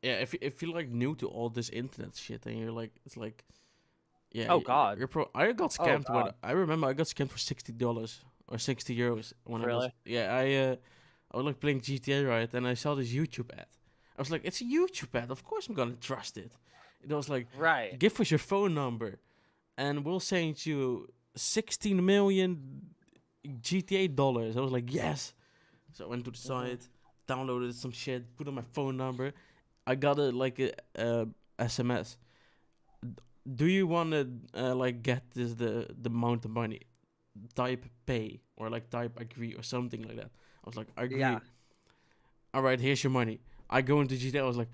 S2: Yeah, if you're like new to all this internet shit, and you're like, it's like, yeah.
S1: Oh, God.
S2: I got scammed when
S1: God.
S2: I remember I got scammed for $60 or €60 when I was.
S1: Really?
S2: Yeah, I was like playing GTA, right, and I saw this YouTube ad. I was like, it's a YouTube ad. Of course I'm gonna trust it. It was like,
S1: Right.
S2: give us your phone number, and we'll send you 16 million GTA dollars. I was like, yes. So I went to the site, downloaded some shit, put in my phone number. I got a SMS. Do you want to like get the amount of money? Type pay or like type agree or something like that. I was like, I agree.
S1: Yeah.
S2: All right, here's your money. I go into GTA. I was like,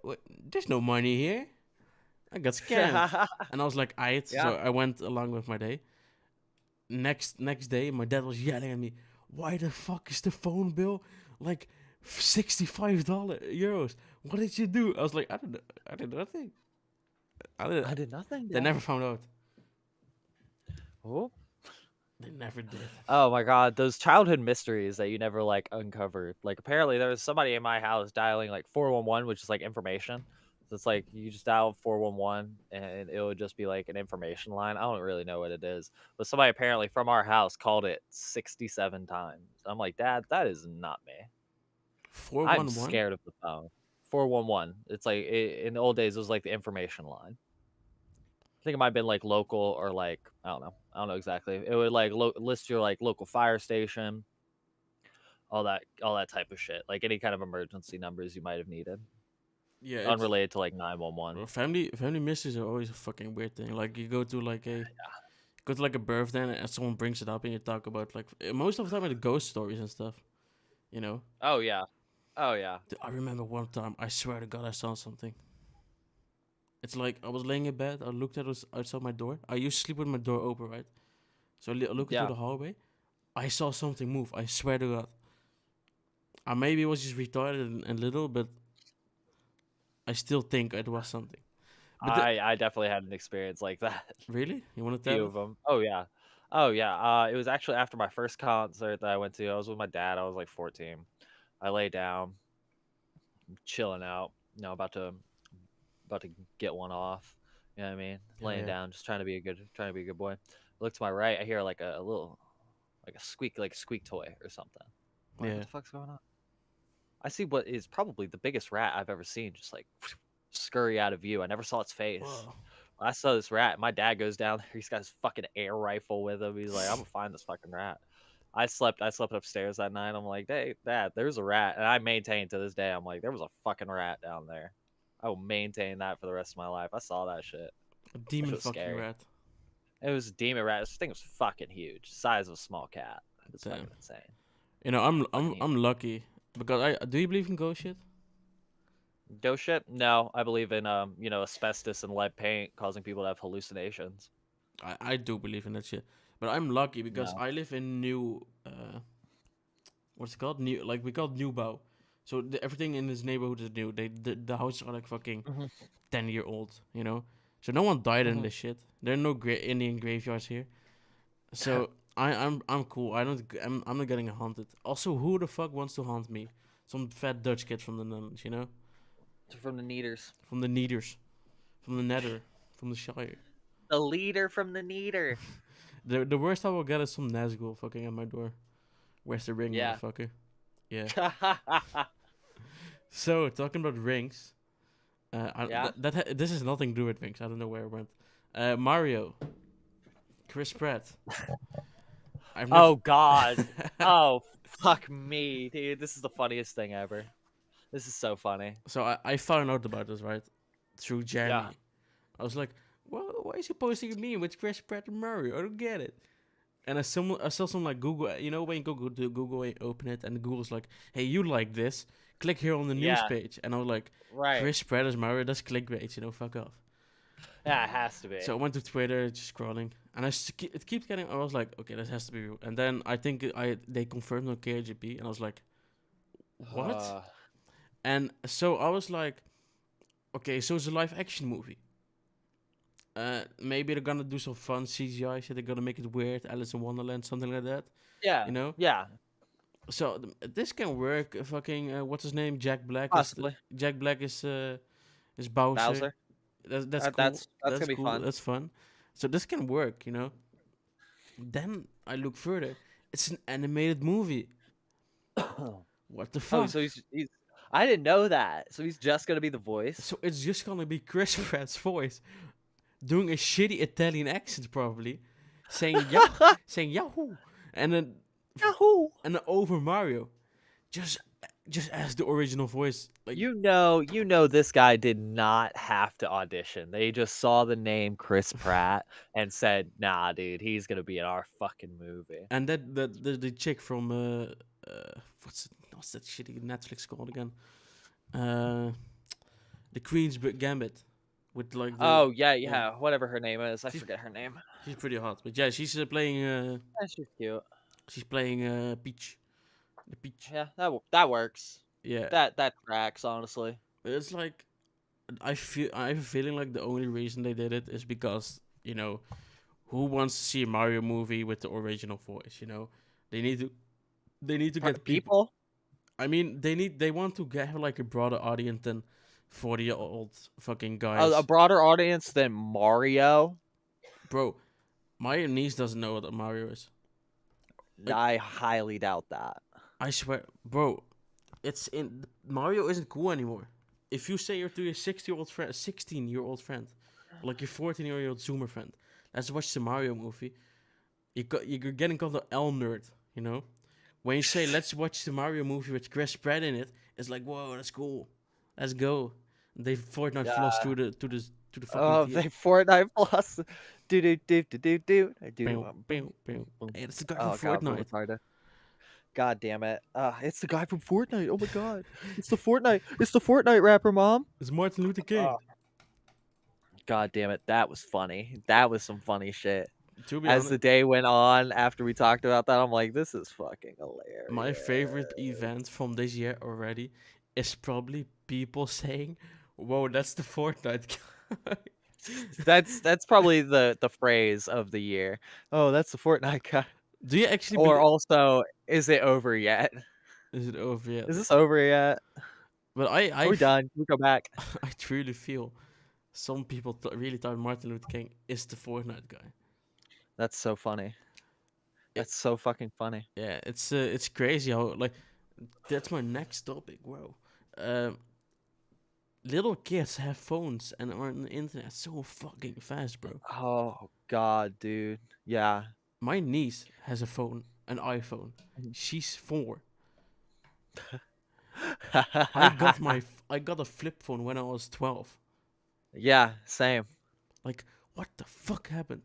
S2: what? There's no money here. I got scammed. And I was like, aight.
S1: Yeah.
S2: So I went along with my day. Next day, my dad was yelling at me. Why the fuck is the phone bill like €65? What did you do? I was like, I don't know. I did nothing.
S1: I did nothing.
S2: They
S1: Dad.
S2: never found out.
S1: Oh.
S2: They never did.
S1: Oh my God, those childhood mysteries that you never like uncovered. Like apparently there was somebody in my house dialing like 411, which is like information. So it's like you just dial 411 and it would just be like an information line. I don't really know what it is, but somebody apparently from our house called it 67 times. I'm like, Dad, that is not me. I'm
S2: 411.
S1: scared of the phone. 411. It's like in the old days it was like the information line. I think it might have been like local or like I don't know exactly. It would like list your like local fire station, all that type of shit, like any kind of emergency numbers you might have needed,
S2: Yeah,
S1: unrelated to like 911.
S2: family mysteries are always a fucking weird thing. Like you go to like a go to like a birthday and someone brings it up and you talk about like most of the time the ghost stories and stuff. You know.
S1: Oh yeah. Oh yeah.
S2: I remember one time. I swear to God, I saw something. It's like I was laying in bed. I looked at us outside my door. I used to sleep with my door open, right? So I look into
S1: Yeah.
S2: the hallway. I saw something move. I swear to God. I maybe was just retarded and little, but I still think it was something. But
S1: I definitely had an experience like that.
S2: really, you want to
S1: Few
S2: tell
S1: of
S2: it?
S1: them. Oh yeah. Oh yeah. It was actually after my first concert that I went to. I was with my dad. I was like 14. I lay down, chilling out. About to get one off. You know what I mean?
S2: Yeah,
S1: Laying
S2: yeah.
S1: down, just trying to be a good boy. Look to my right. I hear like a little, like a squeak toy or something. I'm like,
S2: Yeah.
S1: what the fuck's going on? I see what is probably the biggest rat I've ever seen, just like scurry out of view. I never saw its face.
S2: Whoa.
S1: I saw this rat. My dad goes down there. He's got his fucking air rifle with him. He's like, I'm gonna find this fucking rat. I slept upstairs that night. I'm like, hey, Dad, there's a rat. And I maintain to this day, I'm like, there was a fucking rat down there. I will maintain that for the rest of my life. I saw that shit.
S2: A
S1: That
S2: demon
S1: shit was
S2: fucking
S1: scary.
S2: rat.
S1: It was a demon rat. This thing was fucking huge. Size of a small cat. It was
S2: Damn.
S1: fucking insane.
S2: You know, I'm lucky because I do you believe in ghost shit?
S1: Ghost shit? No, I believe in asbestos and lead paint causing people to have hallucinations.
S2: I do believe in that shit, but I'm lucky because
S1: No.
S2: I live in new what's it called? New, like we call it Nieuwbouw. So everything in this neighborhood is new. The houses are like fucking
S1: Mhm.
S2: 10-year old, you know. So no one died in
S1: Mhm.
S2: this shit. There are no Indian graveyards here. So I'm cool. I'm not getting haunted. Also, who the fuck wants to haunt me? Some fat Dutch kid from the Netherlands, you know,
S1: From the Neaters.
S2: from the Needers, from the Nether, from the Shire.
S1: The leader from the Neater.
S2: The worst I will get is some Nazgul fucking at my door. Where's the ring,
S1: Yeah.
S2: motherfucker? Yeah. So talking about rings,
S1: Yeah?
S2: this has nothing to do with rings. I don't know where it went. Mario, Chris Pratt. I've never.
S1: Oh God. Oh fuck me, dude. This is the funniest thing ever. This is so funny.
S2: So I found out about this right through Jeremy.
S1: Yeah.
S2: I was like, well, why is he posting a meme with Chris Pratt and Mario? I don't get it. And I saw some like Google, you know, when you go to Google, you open it, and Google's like, hey, you like this? Click here on the news
S1: Yeah.
S2: page. And I was like,
S1: Right.
S2: Chris Pratt as Mario, that's clickbait, you know, fuck off.
S1: Yeah, it has to be.
S2: So I went to Twitter, just scrolling, and it keeps getting. I was like, okay, this has to be real. And then I think they confirmed on KGP, and I was like, what? And so I was like, okay, so it's a live action movie. Maybe they're gonna do some fun CGI shit. They're gonna make it weird, Alice in Wonderland, something like that.
S1: Yeah.
S2: You know.
S1: Yeah.
S2: So this can work. Fucking what's his name? Jack Black.
S1: Possibly.
S2: Jack Black is Bowser.
S1: Bowser.
S2: That's cool.
S1: That's
S2: That's
S1: gonna be
S2: cool.
S1: fun.
S2: That's fun. So this can work, you know. Then I look further. It's an animated movie. What the
S1: Oh,
S2: fuck?
S1: so he's I didn't know that. So he's just gonna be the voice.
S2: So it's just gonna be Chris Pratt's voice doing a shitty Italian accent, probably saying saying Yahoo, and then
S1: Yahoo!
S2: and then over Mario, just as the original voice. Like
S1: You know this guy did not have to audition. They just saw the name Chris Pratt and said, "Nah, dude, he's gonna be in our fucking movie."
S2: and that the chick from what's that shitty Netflix called again? The Queen's Gambit. With like the,
S1: Oh yeah, whatever her name is, I forget her name.
S2: she's pretty hot, but yeah, she's playing.
S1: Yeah, she's cute.
S2: She's playing Peach. The Peach.
S1: Yeah, that works.
S2: Yeah.
S1: That tracks, honestly.
S2: But it's like I have a feeling like the only reason they did it is because, you know, who wants to see a Mario movie with the original voice, you know? They need to get people. I mean, they want to have like a broader audience than 40-year-old fucking guys.
S1: A broader audience than Mario.
S2: Bro, my niece doesn't know what Mario is. Like,
S1: I highly doubt that.
S2: I swear, bro, Mario isn't cool anymore. If you say you're to your 16-year-old friend, like your 14-year-old Zoomer friend, let's watch the Mario movie, you're getting called an L nerd, you know? When you say let's watch the Mario movie with Chris Pratt in it, it's like, whoa, that's cool. Let's go. They Fortnite floss to to the fucking
S1: Oh,
S2: theater.
S1: they Fortnite Plus. Do do do do do do. I do.
S2: Pew, pew, pew. Hey, it's the guy
S1: Oh
S2: from
S1: god, we're
S2: Fortnite.
S1: retarded. God damn it. It's the guy from Fortnite. Oh my god. It's the Fortnite rapper, mom.
S2: It's Martin Luther King.
S1: God damn it. That was funny. That was some funny shit.
S2: To be
S1: As
S2: honest,
S1: the day went on after we talked about that, I'm like, this is fucking hilarious.
S2: my favorite event from this year already is probably people saying, "Whoa, that's the Fortnite guy."
S1: That's probably the phrase of the year. Oh, that's the Fortnite guy.
S2: Do you actually
S1: Or
S2: believe?
S1: also, is it over yet?
S2: Is it over yet?
S1: Is this over yet?
S2: But
S1: Are we done? Can we go back?
S2: I truly feel some people really thought Martin Luther King is the Fortnite guy.
S1: That's so funny. That's so fucking funny.
S2: Yeah, it's crazy how like that's my next topic. Wow, little kids have phones and are on the internet so fucking fast, bro.
S1: Oh god, dude. Yeah.
S2: My niece has a phone, an iPhone. She's 4. I got a flip phone when I was 12.
S1: Yeah, same.
S2: Like, what the fuck happened?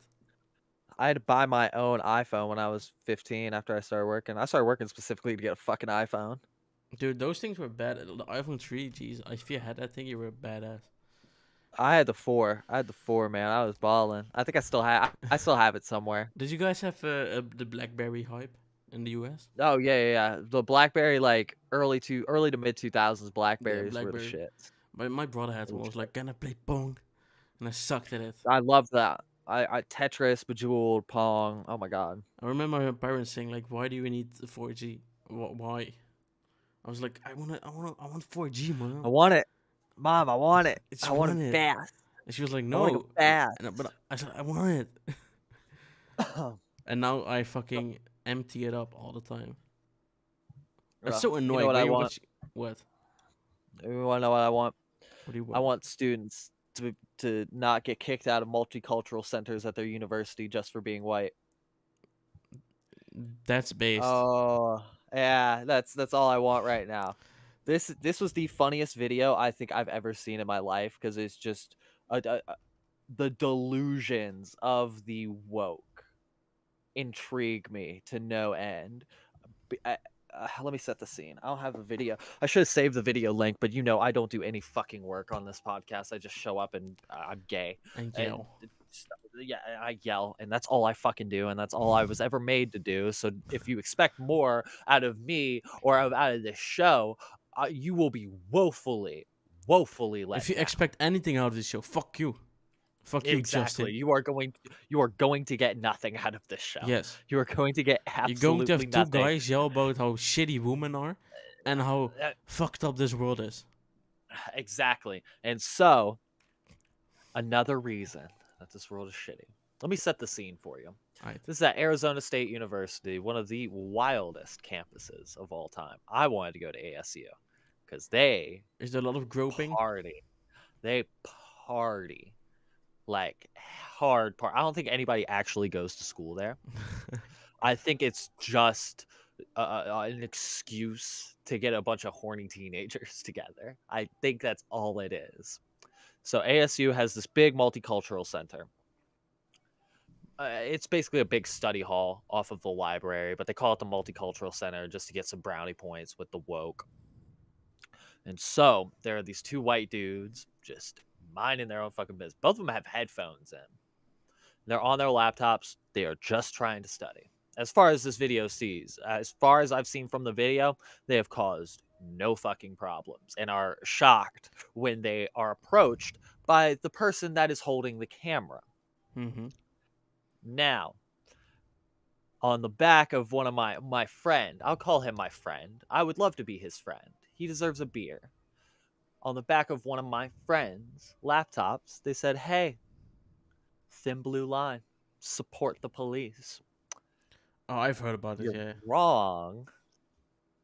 S1: I had to buy my own iPhone when I was 15 after I started working. I started working specifically to get a fucking iPhone.
S2: Dude, those things were bad. The iPhone 3, jeez, if you had that thing, you were a badass.
S1: I had the 4. I had the 4, man. I was balling. I think I still have it somewhere.
S2: Did you guys have the BlackBerry hype in the US?
S1: Oh yeah. The BlackBerry, like early to mid 2000s Blackberries were the
S2: BlackBerry.
S1: shit.
S2: My brother had one. I was like, can I play Pong? And I sucked at it.
S1: I love that. I Tetris, Bejeweled, Pong. Oh my god.
S2: I remember my parents saying like, "Why do you need 4G? Why?" I was like, "I want 4G, man.
S1: I want it, Mom. I want it.
S2: It's
S1: I want it fast.
S2: And she was like,
S1: I want to
S2: "No."
S1: go fast.
S2: But I said, "I want it." And now I fucking empty it up all the time. That's so
S1: You know
S2: annoying.
S1: what
S2: when
S1: I
S2: you
S1: want?
S2: watch- What?
S1: You want to know what I want?
S2: What do you
S1: I
S2: want?
S1: want students to not get kicked out of multicultural centers at their university just for being white.
S2: That's based.
S1: Oh, yeah, that's all I want right now. This was the funniest video I think I've ever seen in my life because it's just the delusions of the woke intrigue me to no end. Let me set the scene. I don't have a video. I should have saved the video link, but you know I don't do any fucking work on this podcast. I just show up and I'm gay.
S2: And yell.
S1: Yeah, I yell, and that's all I fucking do, and that's all I was ever made to do. So if you expect more out of me or out of this show, you will be woefully let
S2: If you
S1: down.
S2: expect anything out of this show, fuck you. Fuck you,
S1: Exactly.
S2: Justin.
S1: You are going to get nothing out of this show.
S2: Yes.
S1: You are going to get
S2: You're
S1: absolutely
S2: going to have two
S1: nothing.
S2: guys yell about how shitty women are and how fucked up this world is.
S1: Exactly. And so, another reason that this world is shitty. Let me set the scene for you.
S2: Right.
S1: This is at Arizona State University, one of the wildest campuses of all time. I wanted to go to ASU because they
S2: Is there a lot of groping?
S1: party. They party like hard part. I don't think anybody actually goes to school there. I think it's just an excuse to get a bunch of horny teenagers together. I think that's all it is. So ASU has this big multicultural center. It's basically a big study hall off of the library, but they call it the multicultural center just to get some brownie points with the woke. And so there are these two white dudes just minding their own fucking business. Both of them have headphones in. They're on their laptops. They are just trying to study. As far as this video sees, as far as I've seen from the video, they have caused no fucking problems and are shocked when they are approached by the person that is holding the camera.
S2: Mm-hmm.
S1: Now, on the back of one of my friend, I'll call him my friend. I would love to be his friend. He deserves a beer. On the back of one of my friends' laptops, they said, "Hey, thin blue line, support the police."
S2: Oh, I've heard about it,
S1: You're
S2: yeah.
S1: wrong.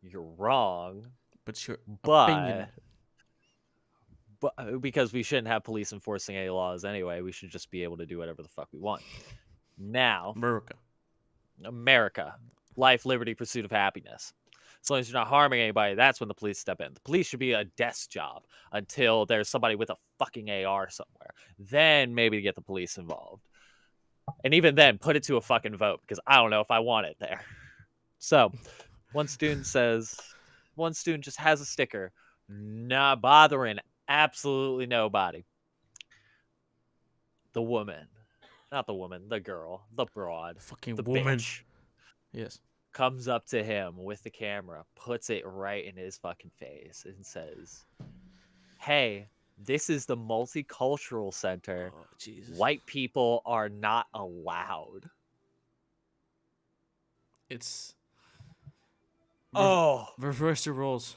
S1: You're wrong.
S2: But your
S1: But
S2: opinion.
S1: because we shouldn't have police enforcing any laws anyway, we should just be able to do whatever the fuck we want. Now,
S2: America.
S1: America, life, liberty, pursuit of happiness. As long as you're not harming anybody, that's when the police step in. The police should be a desk job until there's somebody with a fucking AR somewhere. Then maybe get the police involved. And even then, put it to a fucking vote because I don't know if I want it there. So, one student just has a sticker, not bothering absolutely nobody. The woman, not the woman, the girl, the broad,
S2: Fucking
S1: the
S2: woman.
S1: bitch
S2: Yes.
S1: comes up to him with the camera, puts it right in his fucking face, and says, "Hey, this is the multicultural center.
S2: Oh, Jesus.
S1: White people are not allowed."
S2: It's
S1: Oh,
S2: reverse the roles.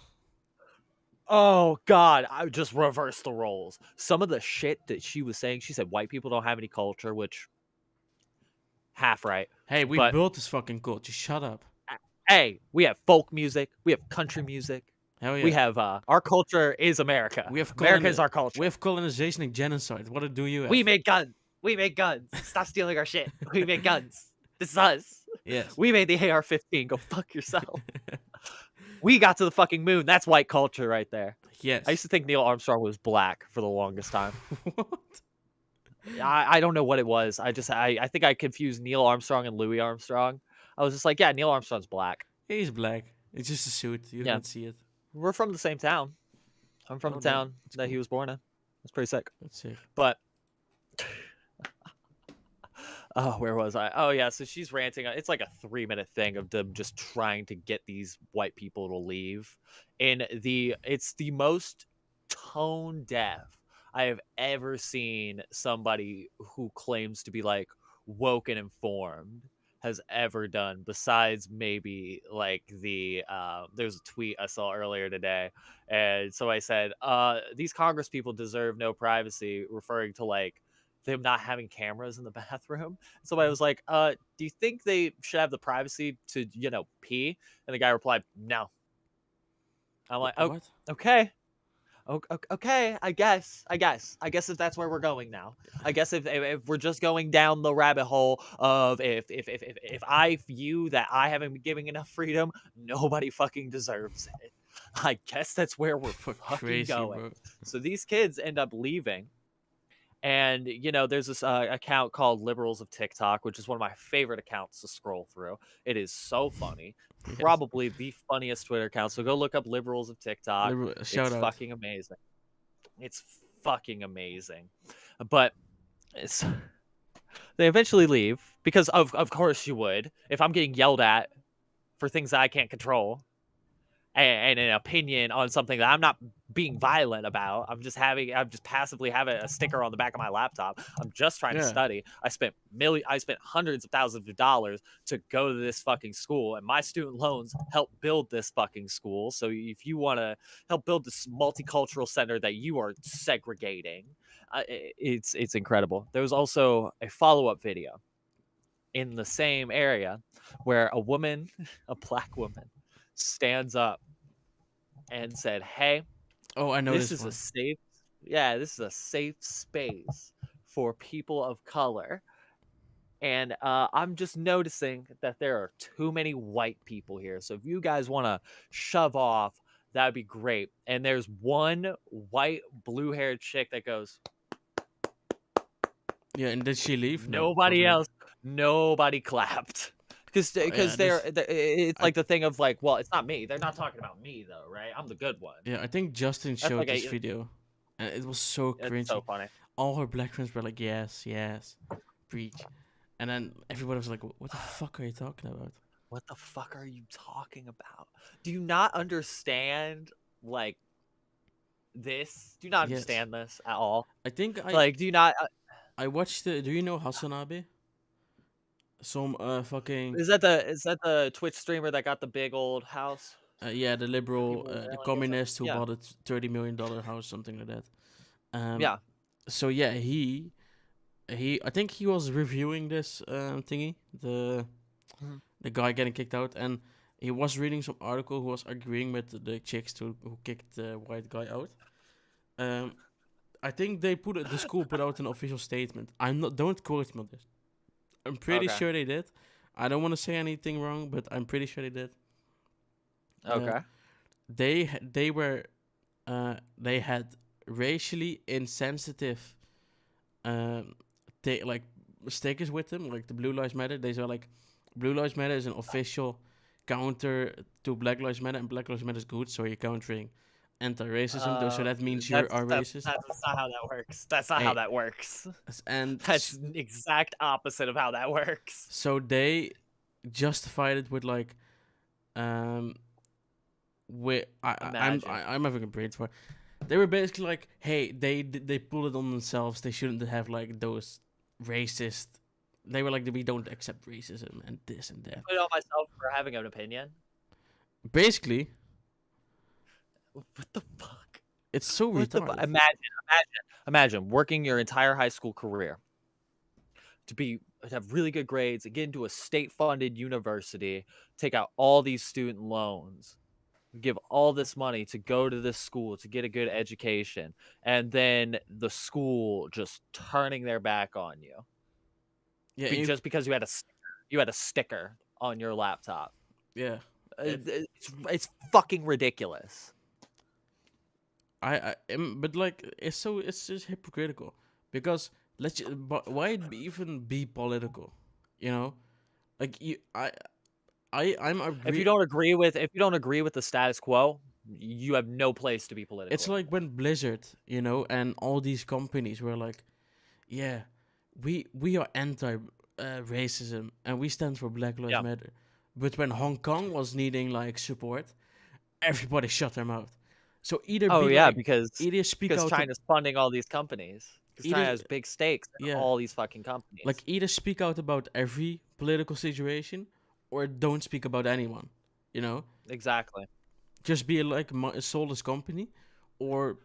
S1: oh God, I just reversed the roles. Some of the shit that she was saying, she said white people don't have any culture, which half right.
S2: Hey, we
S1: But
S2: built this fucking culture. Shut up.
S1: hey, we have folk music, we have country music.
S2: Hell yeah.
S1: We have our culture is America.
S2: We have
S1: America is our culture.
S2: We have colonization and genocide. What do you have?
S1: We make guns. We make guns. Stop stealing our shit. We make guns. This is us.
S2: Yes.
S1: We made the AR-15. Go fuck yourself. We got to the fucking moon. That's white culture right there.
S2: Yes.
S1: I used to think Neil Armstrong was black for the longest time.
S2: What?
S1: I don't know what it was. I think I confused Neil Armstrong and Louis Armstrong. I was just like, yeah, Neil Armstrong's black.
S2: He's black. It's just a suit. You
S1: Yeah.
S2: don't see it.
S1: We're from the same town. I'm from
S2: Oh,
S1: the
S2: no.
S1: town
S2: That's
S1: that he
S2: cool.
S1: was born in. That's pretty sick.
S2: That's sick.
S1: But oh, where was I? Oh yeah, so she's ranting. It's like a 3-minute thing of them just trying to get these white people to leave. And it's the most tone deaf I have ever seen somebody who claims to be like woke and informed has ever done, besides maybe like there's a tweet I saw earlier today, and so I said these Congress people deserve no privacy, referring to like them not having cameras in the bathroom. Somebody was like, do you think they should have the privacy to, pee? And the guy replied, no. I'm like, oh,
S2: What?
S1: okay. Okay, I guess if that's where we're going now. I guess if we're just going down the rabbit hole of if I view that I haven't been giving enough freedom, nobody fucking deserves it. I guess that's where we're fucking
S2: Crazy,
S1: going.
S2: bro.
S1: So these kids end up leaving. And, there's this account called Liberals of TikTok, which is one of my favorite accounts to scroll through. It is so funny.
S2: Yes.
S1: Probably the funniest Twitter account. So go look up Liberals of TikTok.
S2: Shout
S1: It's
S2: out.
S1: fucking amazing. It's fucking amazing. But they eventually leave because of course you would. If I'm getting yelled at for things that I can't control, and an opinion on something that I'm not being violent about. I'm just passively having a sticker on the back of my laptop. I'm just trying to study. I spent hundreds of thousands of dollars to go to this fucking school, and my student loans help build this fucking school. So if you want to help build this multicultural center that you are segregating, it's incredible. There was also a follow-up video in the same area where a woman, a black woman, stands up and said, "Hey,
S2: Oh, I know
S1: this
S2: this
S1: is
S2: one.
S1: this is a safe space for people of color, and I'm just noticing that there are too many white people here. So if you guys want to shove off, that would be great." And there's one white blue-haired chick that goes,
S2: Yeah, and did she leave? No,
S1: nobody
S2: probably not.
S1: else, nobody clapped. Because it's like the thing of like, well, it's not me. They're not talking about me though, right? I'm the good one.
S2: Yeah, I think Justin
S1: That's
S2: showed
S1: like
S2: this video, and it was so
S1: It's
S2: cringy.
S1: so funny.
S2: All her black friends were like, "Yes, yes, preach," and then everybody was like, "What the fuck are you talking about?"
S1: What the fuck are you talking about? Do you not understand like this? Do you not
S2: Yes.
S1: understand this at all?
S2: I think
S1: Like, do you not?
S2: I watched the. Do you know Hasanabe? Some fucking
S1: Is that the Twitch streamer that got the big old house?
S2: yeah, the liberal,
S1: People
S2: the
S1: yelling at each other?
S2: communist who
S1: Yeah.
S2: bought a $30 million house, something like that.
S1: Yeah.
S2: So yeah, he I think he was reviewing this thingy, the
S1: Mhm.
S2: the guy getting kicked out, and he was reading some article who was agreeing with the chicks who kicked the white guy out. I think the school put out an official statement. Don't quote me on this. I'm pretty
S1: Okay.
S2: sure they did. I don't want to say anything wrong, but I'm pretty sure they did.
S1: Okay.
S2: They had racially insensitive like stickers with them, like the Blue Lives Matter. They were like, Blue Lives Matter is an official counter to Black Lives Matter, and Black Lives Matter is good, so you're countering anti-racism. So that means you are racist.
S1: That's not how that works. That's not how
S2: Hey,
S1: that works.
S2: and
S1: That's the exact opposite of how that works.
S2: so they justified it with like, I'm
S1: Imagine.
S2: I'm having a brain fart. They were basically like, hey, they pulled it on themselves. They shouldn't have like those racist. They were like, we don't accept racism and this and that.
S1: Put it on myself for having an opinion.
S2: Basically,
S1: What the fuck?
S2: it's so
S1: What the
S2: retarded.
S1: imagine working your entire high school career to have really good grades, get into a state-funded university, take out all these student loans, give all this money to go to this school to get a good education, and then the school just turning their back on you
S2: Yeah,
S1: just because you had a sticker on your laptop.
S2: yeah.
S1: It's fucking ridiculous.
S2: I am, but like, it's just hypocritical because but why even be political? You know, like
S1: If you don't agree with the status quo, you have no place to be political.
S2: It's like when Blizzard, and all these companies were like, yeah, we are anti racism and we stand for Black Lives Matter. But when Hong Kong was needing like support, everybody shut their mouth. So either speak out
S1: China's funding all these companies. Because China has big stakes in all these fucking companies.
S2: Like either speak out about every political situation or don't speak about anyone.
S1: Exactly.
S2: Just be like a soulless company, or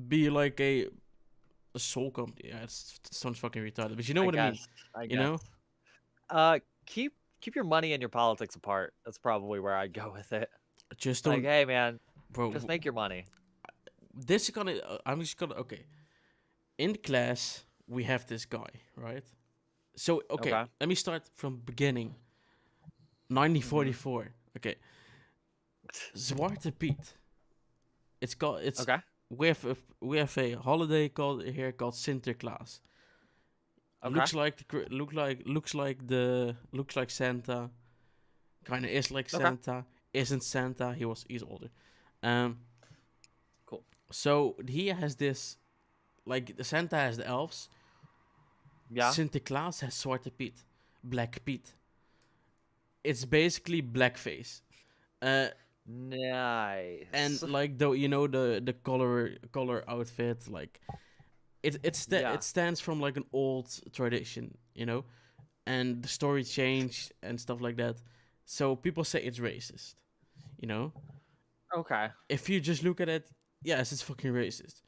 S2: be like a soul company. Yeah, it sounds fucking retarded, but you know what I mean.
S1: I guess. Keep your money and your politics apart. That's probably where I'd go with it.
S2: Just don't.
S1: Like, hey man,
S2: bro,
S1: just make your money.
S2: This is gonna. I'm just gonna. Okay. In class, we have this guy, right? So okay. Let me start from beginning. 1944. Okay. Zwarte Piet. It's
S1: okay.
S2: We have a holiday called Sinterklaas.
S1: Okay.
S2: Looks like Santa. Kind of is like Santa. Isn't Santa? He's older.
S1: Cool.
S2: So he has this, like the Santa has the elves.
S1: Yeah.
S2: Sinterklaas has Zwarte Piet, Black Piet. It's basically blackface.
S1: Nice.
S2: And like the color outfit, like it stands from like an old tradition, and the story changed and stuff like that. So people say it's racist,
S1: Okay.
S2: If you just look at it, yes, it's fucking racist.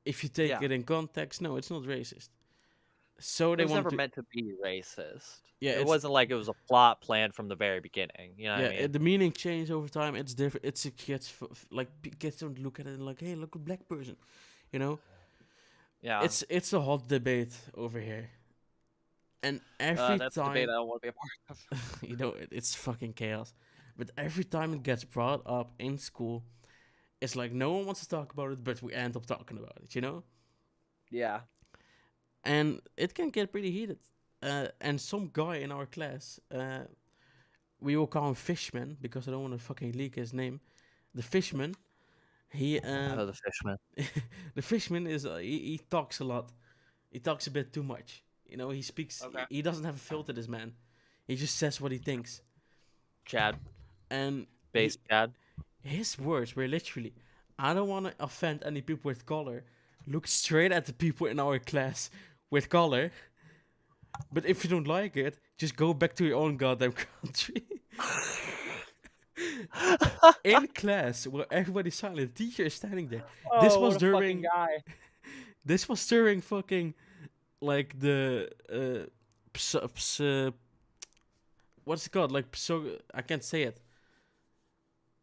S2: If you take it in context, no, it's not racist. So
S1: it was never meant to be racist.
S2: Yeah,
S1: it wasn't like it was a plot planned from the very beginning. You know what I mean?
S2: The meaning changed over time. It's different. It's kids don't look at it like, hey, look, a black person,
S1: Yeah.
S2: It's a hot debate over here, and every
S1: that's
S2: time
S1: a debate I don't want to be a part of.
S2: it's fucking chaos. But every time it gets brought up in school, it's like no one wants to talk about it, but we end up talking about it.
S1: Yeah.
S2: And it can get pretty heated. And some guy in our class, we will call him Fishman because I don't want to fucking leak his name. The Fishman, he.
S1: The Fishman.
S2: The Fishman is he talks a lot. He talks a bit too much. He speaks.
S1: Okay.
S2: He doesn't have a filter. This man, he just says what he thinks.
S1: Chad.
S2: And
S1: Chad.
S2: His words were literally, "I don't want to offend any people with color. Look straight at the people in our class with color. But if you don't like it, just go back to your own goddamn country." In class, where everybody's silent, the teacher is standing there.
S1: Oh,
S2: this was
S1: what a
S2: during.
S1: fucking guy.
S2: This was during fucking, like the what's it called? Like I can't say it.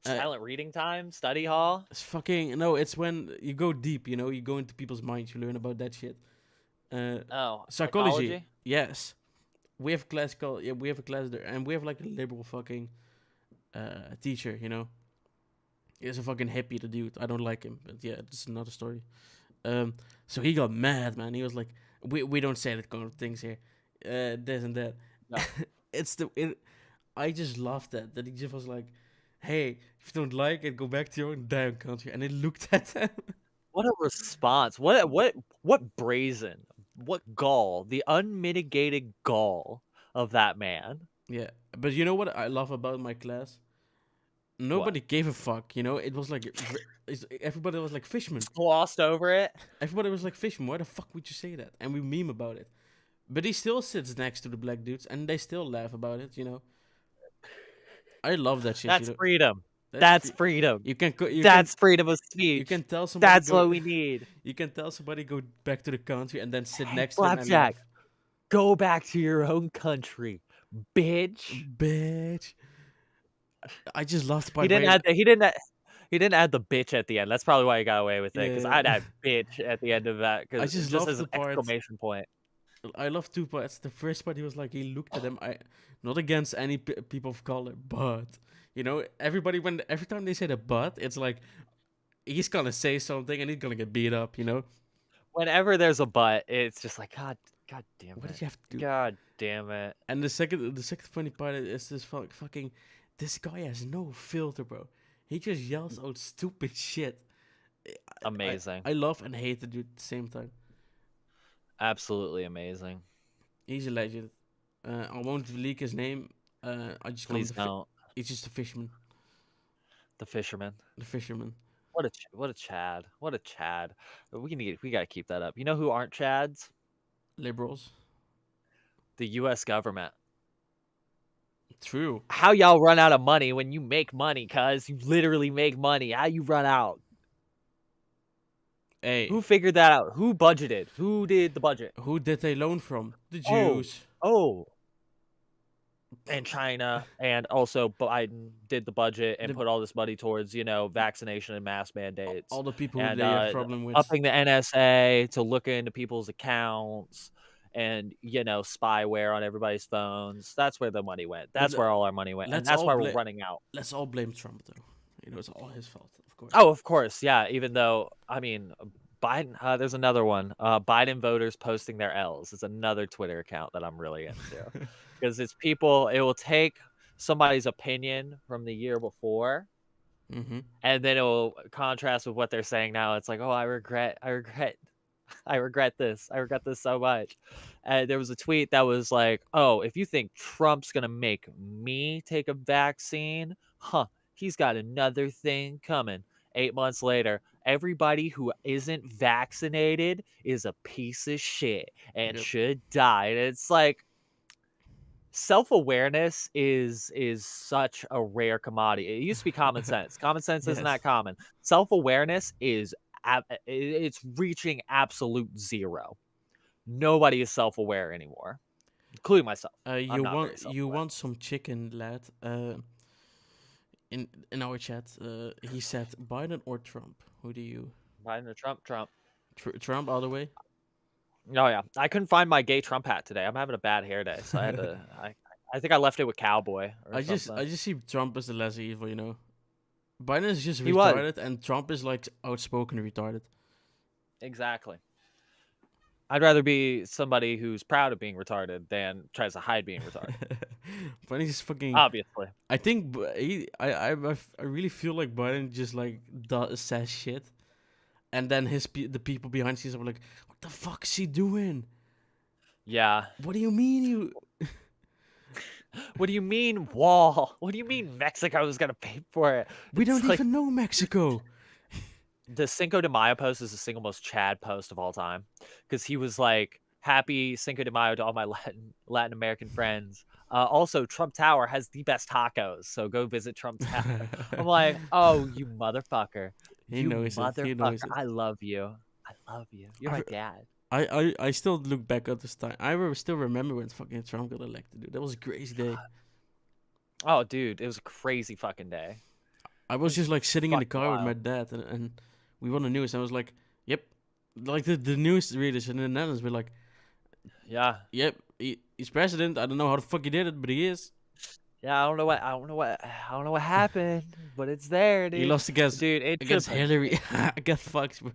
S1: Silent reading time, study hall.
S2: It's fucking no. It's when you go deep. You go into people's minds. You learn about that shit. Psychology. Yes, we have a class there, and we have like a liberal fucking teacher. He's a fucking hippie, the dude. I don't like him, but yeah, it's another story. So he got mad, man. He was like, "We don't say that kind of things here, this and that."
S1: No.
S2: I just laughed that he just was like, "Hey, if you don't like it, go back to your own damn country." And I looked at him.
S1: What a response! What brazen, what gall, the unmitigated gall of that man.
S2: Yeah, but you know what I love about my class? Nobody gave a fuck. You know, it was like everybody was like Fishman.
S1: Glossed over it.
S2: Everybody was like Fishman. Why the fuck would you say that? And we meme about it. But he still sits next to the black dudes, and they still laugh about it. You know, I love that shit.
S1: That's
S2: you know?
S1: freedom. That's
S2: free-
S1: freedom.
S2: You can
S1: That's freedom of
S2: you
S1: speech.
S2: can tell somebody
S1: That's
S2: go,
S1: what we need.
S2: You can tell somebody go back to the country and then sit
S1: Hey,
S2: next to them and
S1: Flapjack,
S2: laugh.
S1: go back to your own country, bitch.
S2: Bitch. I just love the part
S1: He didn't
S2: where
S1: add the, he didn't add the bitch at the end. That's probably why he got away with it. Because
S2: Yeah.
S1: I'd add bitch at the end of that.
S2: I
S1: Because
S2: just
S1: just
S2: love
S1: as
S2: the
S1: an
S2: part.
S1: exclamation point.
S2: I love two parts. The first part, he was like, he looked at them. Not against any people of color, but you know, every time they say the but, it's like he's gonna say something and he's gonna get beat up. You know,
S1: Whenever there's a but, it's just like God damn
S2: what did
S1: it.
S2: you have to do?
S1: God damn it.
S2: And the second funny part is this fucking. This guy has no filter, bro. He just yells out stupid shit.
S1: Amazing.
S2: I love and hate the dude at the same time.
S1: Absolutely amazing.
S2: He's a legend. I won't leak his name. I just call him
S1: Please don't.
S2: He's just a fisherman.
S1: The fisherman.
S2: The fisherman.
S1: What a Chad. What a Chad. We gotta keep that up. You know who aren't Chads?
S2: Liberals.
S1: The US government.
S2: True.
S1: How y'all run out of money when you make money, cuz you literally make money. How you run out?
S2: Hey.
S1: Who figured that out? Who budgeted? Who did the budget?
S2: Who did they loan from? The Jews.
S1: Oh. And China, and also Biden did the budget and put all this money towards, vaccination and mask mandates.
S2: All the people
S1: and,
S2: who they have problem with.
S1: upping the NSA to look into people's accounts and, spyware on everybody's phones. That's where the money went. That's where all our money went. And that's why we're running out.
S2: Let's all blame Trump, though. It's all his fault, of course.
S1: Oh, of course. Yeah. Even though, Biden, there's another one. Biden voters posting their L's is another Twitter account that I'm really into. Because it's people, it will take somebody's opinion from the year before,
S2: mm-hmm.
S1: and then it will contrast with what they're saying now. It's like, oh, I regret this. I regret this so much. And there was a tweet that was like, oh, if you think Trump's going to make me take a vaccine, he's got another thing coming. 8 months later, everybody who isn't vaccinated is a piece of shit and should die. And it's like, self-awareness is such a rare commodity. It used to be common sense. Common sense isn't that common. Self-awareness is it's reaching absolute zero. Nobody is self-aware anymore, including myself.
S2: You want some chicken, lad? In our chat, he said Biden or Trump. Who do you?
S1: Biden or Trump? Trump.
S2: Trump all the way.
S1: Oh yeah, I couldn't find my gay Trump hat today. I'm having a bad hair day, so I had to. I think I left it with cowboy.
S2: I just see Trump as the less evil, you know. Biden is just retarded, and Trump is like outspoken retarded.
S1: Exactly. I'd rather be somebody who's proud of being retarded than tries to hide being retarded.
S2: But he's fucking
S1: obviously.
S2: I think I really feel like Biden just like says shit, and then the people behind scenes are like, "What the fuck is he doing?"
S1: Yeah.
S2: What do you mean you?
S1: What do you mean wall? What do you mean Mexico is gonna pay for it?
S2: We don't even know Mexico.
S1: The Cinco de Mayo post is the single most Chad post of all time, because he was like, "Happy Cinco de Mayo to all my Latin American friends. Also, Trump Tower has the best tacos, so go visit Trump Tower." I'm like, "Oh, you motherfucker!
S2: He knows it. He knows it.
S1: I love you. I love you. You're my dad."
S2: I still look back at this time. I still remember when fucking Trump got elected, dude. That was a crazy day.
S1: Oh, dude, it was a crazy fucking day.
S2: I was just like sitting in the car with my dad, and we won the news. And I was like, "Yep," like the news readers in the Netherlands were like,
S1: "Yeah,
S2: yep, he's president. I don't know how the fuck he did it, but he is."
S1: Yeah, I don't know what happened, but it's there,
S2: He
S1: dude.
S2: lost against
S1: Dude, it should
S2: against
S1: have been.
S2: Hillary. Get fucked, bro.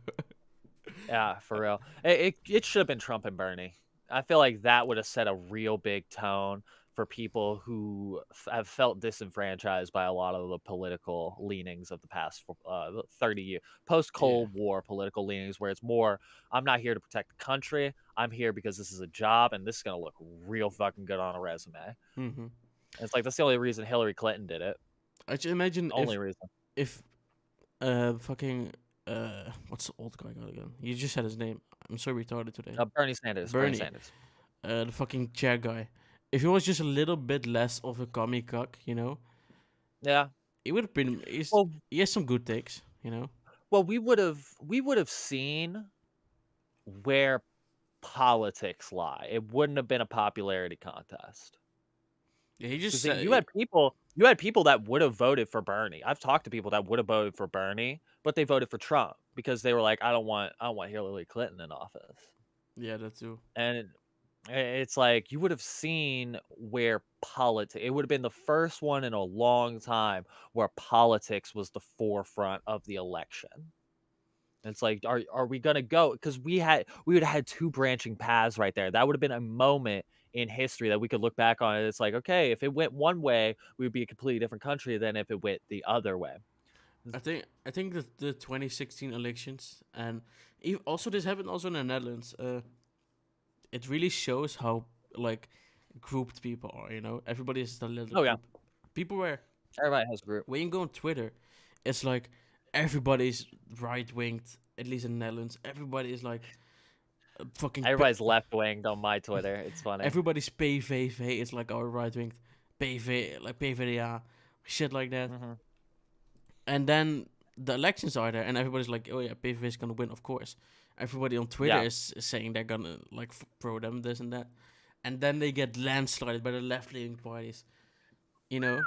S1: Yeah, for real. It should have been Trump and Bernie. I feel like that would have set a real big tone for people who have felt disenfranchised by a lot of the political leanings of the past 30 years, post
S2: Yeah.
S1: Cold War political leanings, where it's more, I'm not here to protect the country. I'm here because this is a job and this is gonna look real fucking good on a resume.
S2: Mm-hmm.
S1: It's like that's the only reason Hillary Clinton did it.
S2: I just imagine
S1: Only reason.
S2: if fucking what's the old guy got again? You just said his name. I'm so retarded today.
S1: Bernie Sanders. Bernie
S2: Bernie.
S1: Sanders.
S2: The fucking chair guy. If he was just a little bit less of a commie cuck, you know,
S1: Yeah.
S2: he would have been.
S1: Well,
S2: He has some good takes, you know.
S1: well, we would have seen where politics lie. It wouldn't have been a popularity contest.
S2: Yeah, he just
S1: 'Cause
S2: said,
S1: you had people that would have voted for Bernie. I've talked to people that would have voted for Bernie, but they voted for Trump because they were like, I don't want Hillary Clinton in office.
S2: yeah, that too.
S1: And it's like you would have seen where politics. It would have been the first one in a long time where politics was the forefront of the election. And it's like, are we gonna go? Because we would have had two branching paths right there. That would have been a moment in history that we could look back on. And it's like, okay, if it went one way, we would be a completely different country than if it went the other way.
S2: I think that the 2016 elections and also this happened also in the Netherlands. It really shows how like grouped people are. You know, everybody is a little
S1: Oh yeah,
S2: group. People were
S1: everybody has a group.
S2: when you go on Twitter, it's like everybody's right winged. At least in the Netherlands, everybody is like fucking.
S1: Everybody's left winged on my Twitter. It's funny.
S2: Everybody's PVV. It's like our right winged PV, like PVDA, shit like that.
S1: Mm-hmm.
S2: And then the elections are there, and everybody's like, "Oh yeah, PVV is gonna win, of course." Everybody on Twitter is saying they're gonna like pro them this and that, and then they get landslided by the left-leaning parties, you know,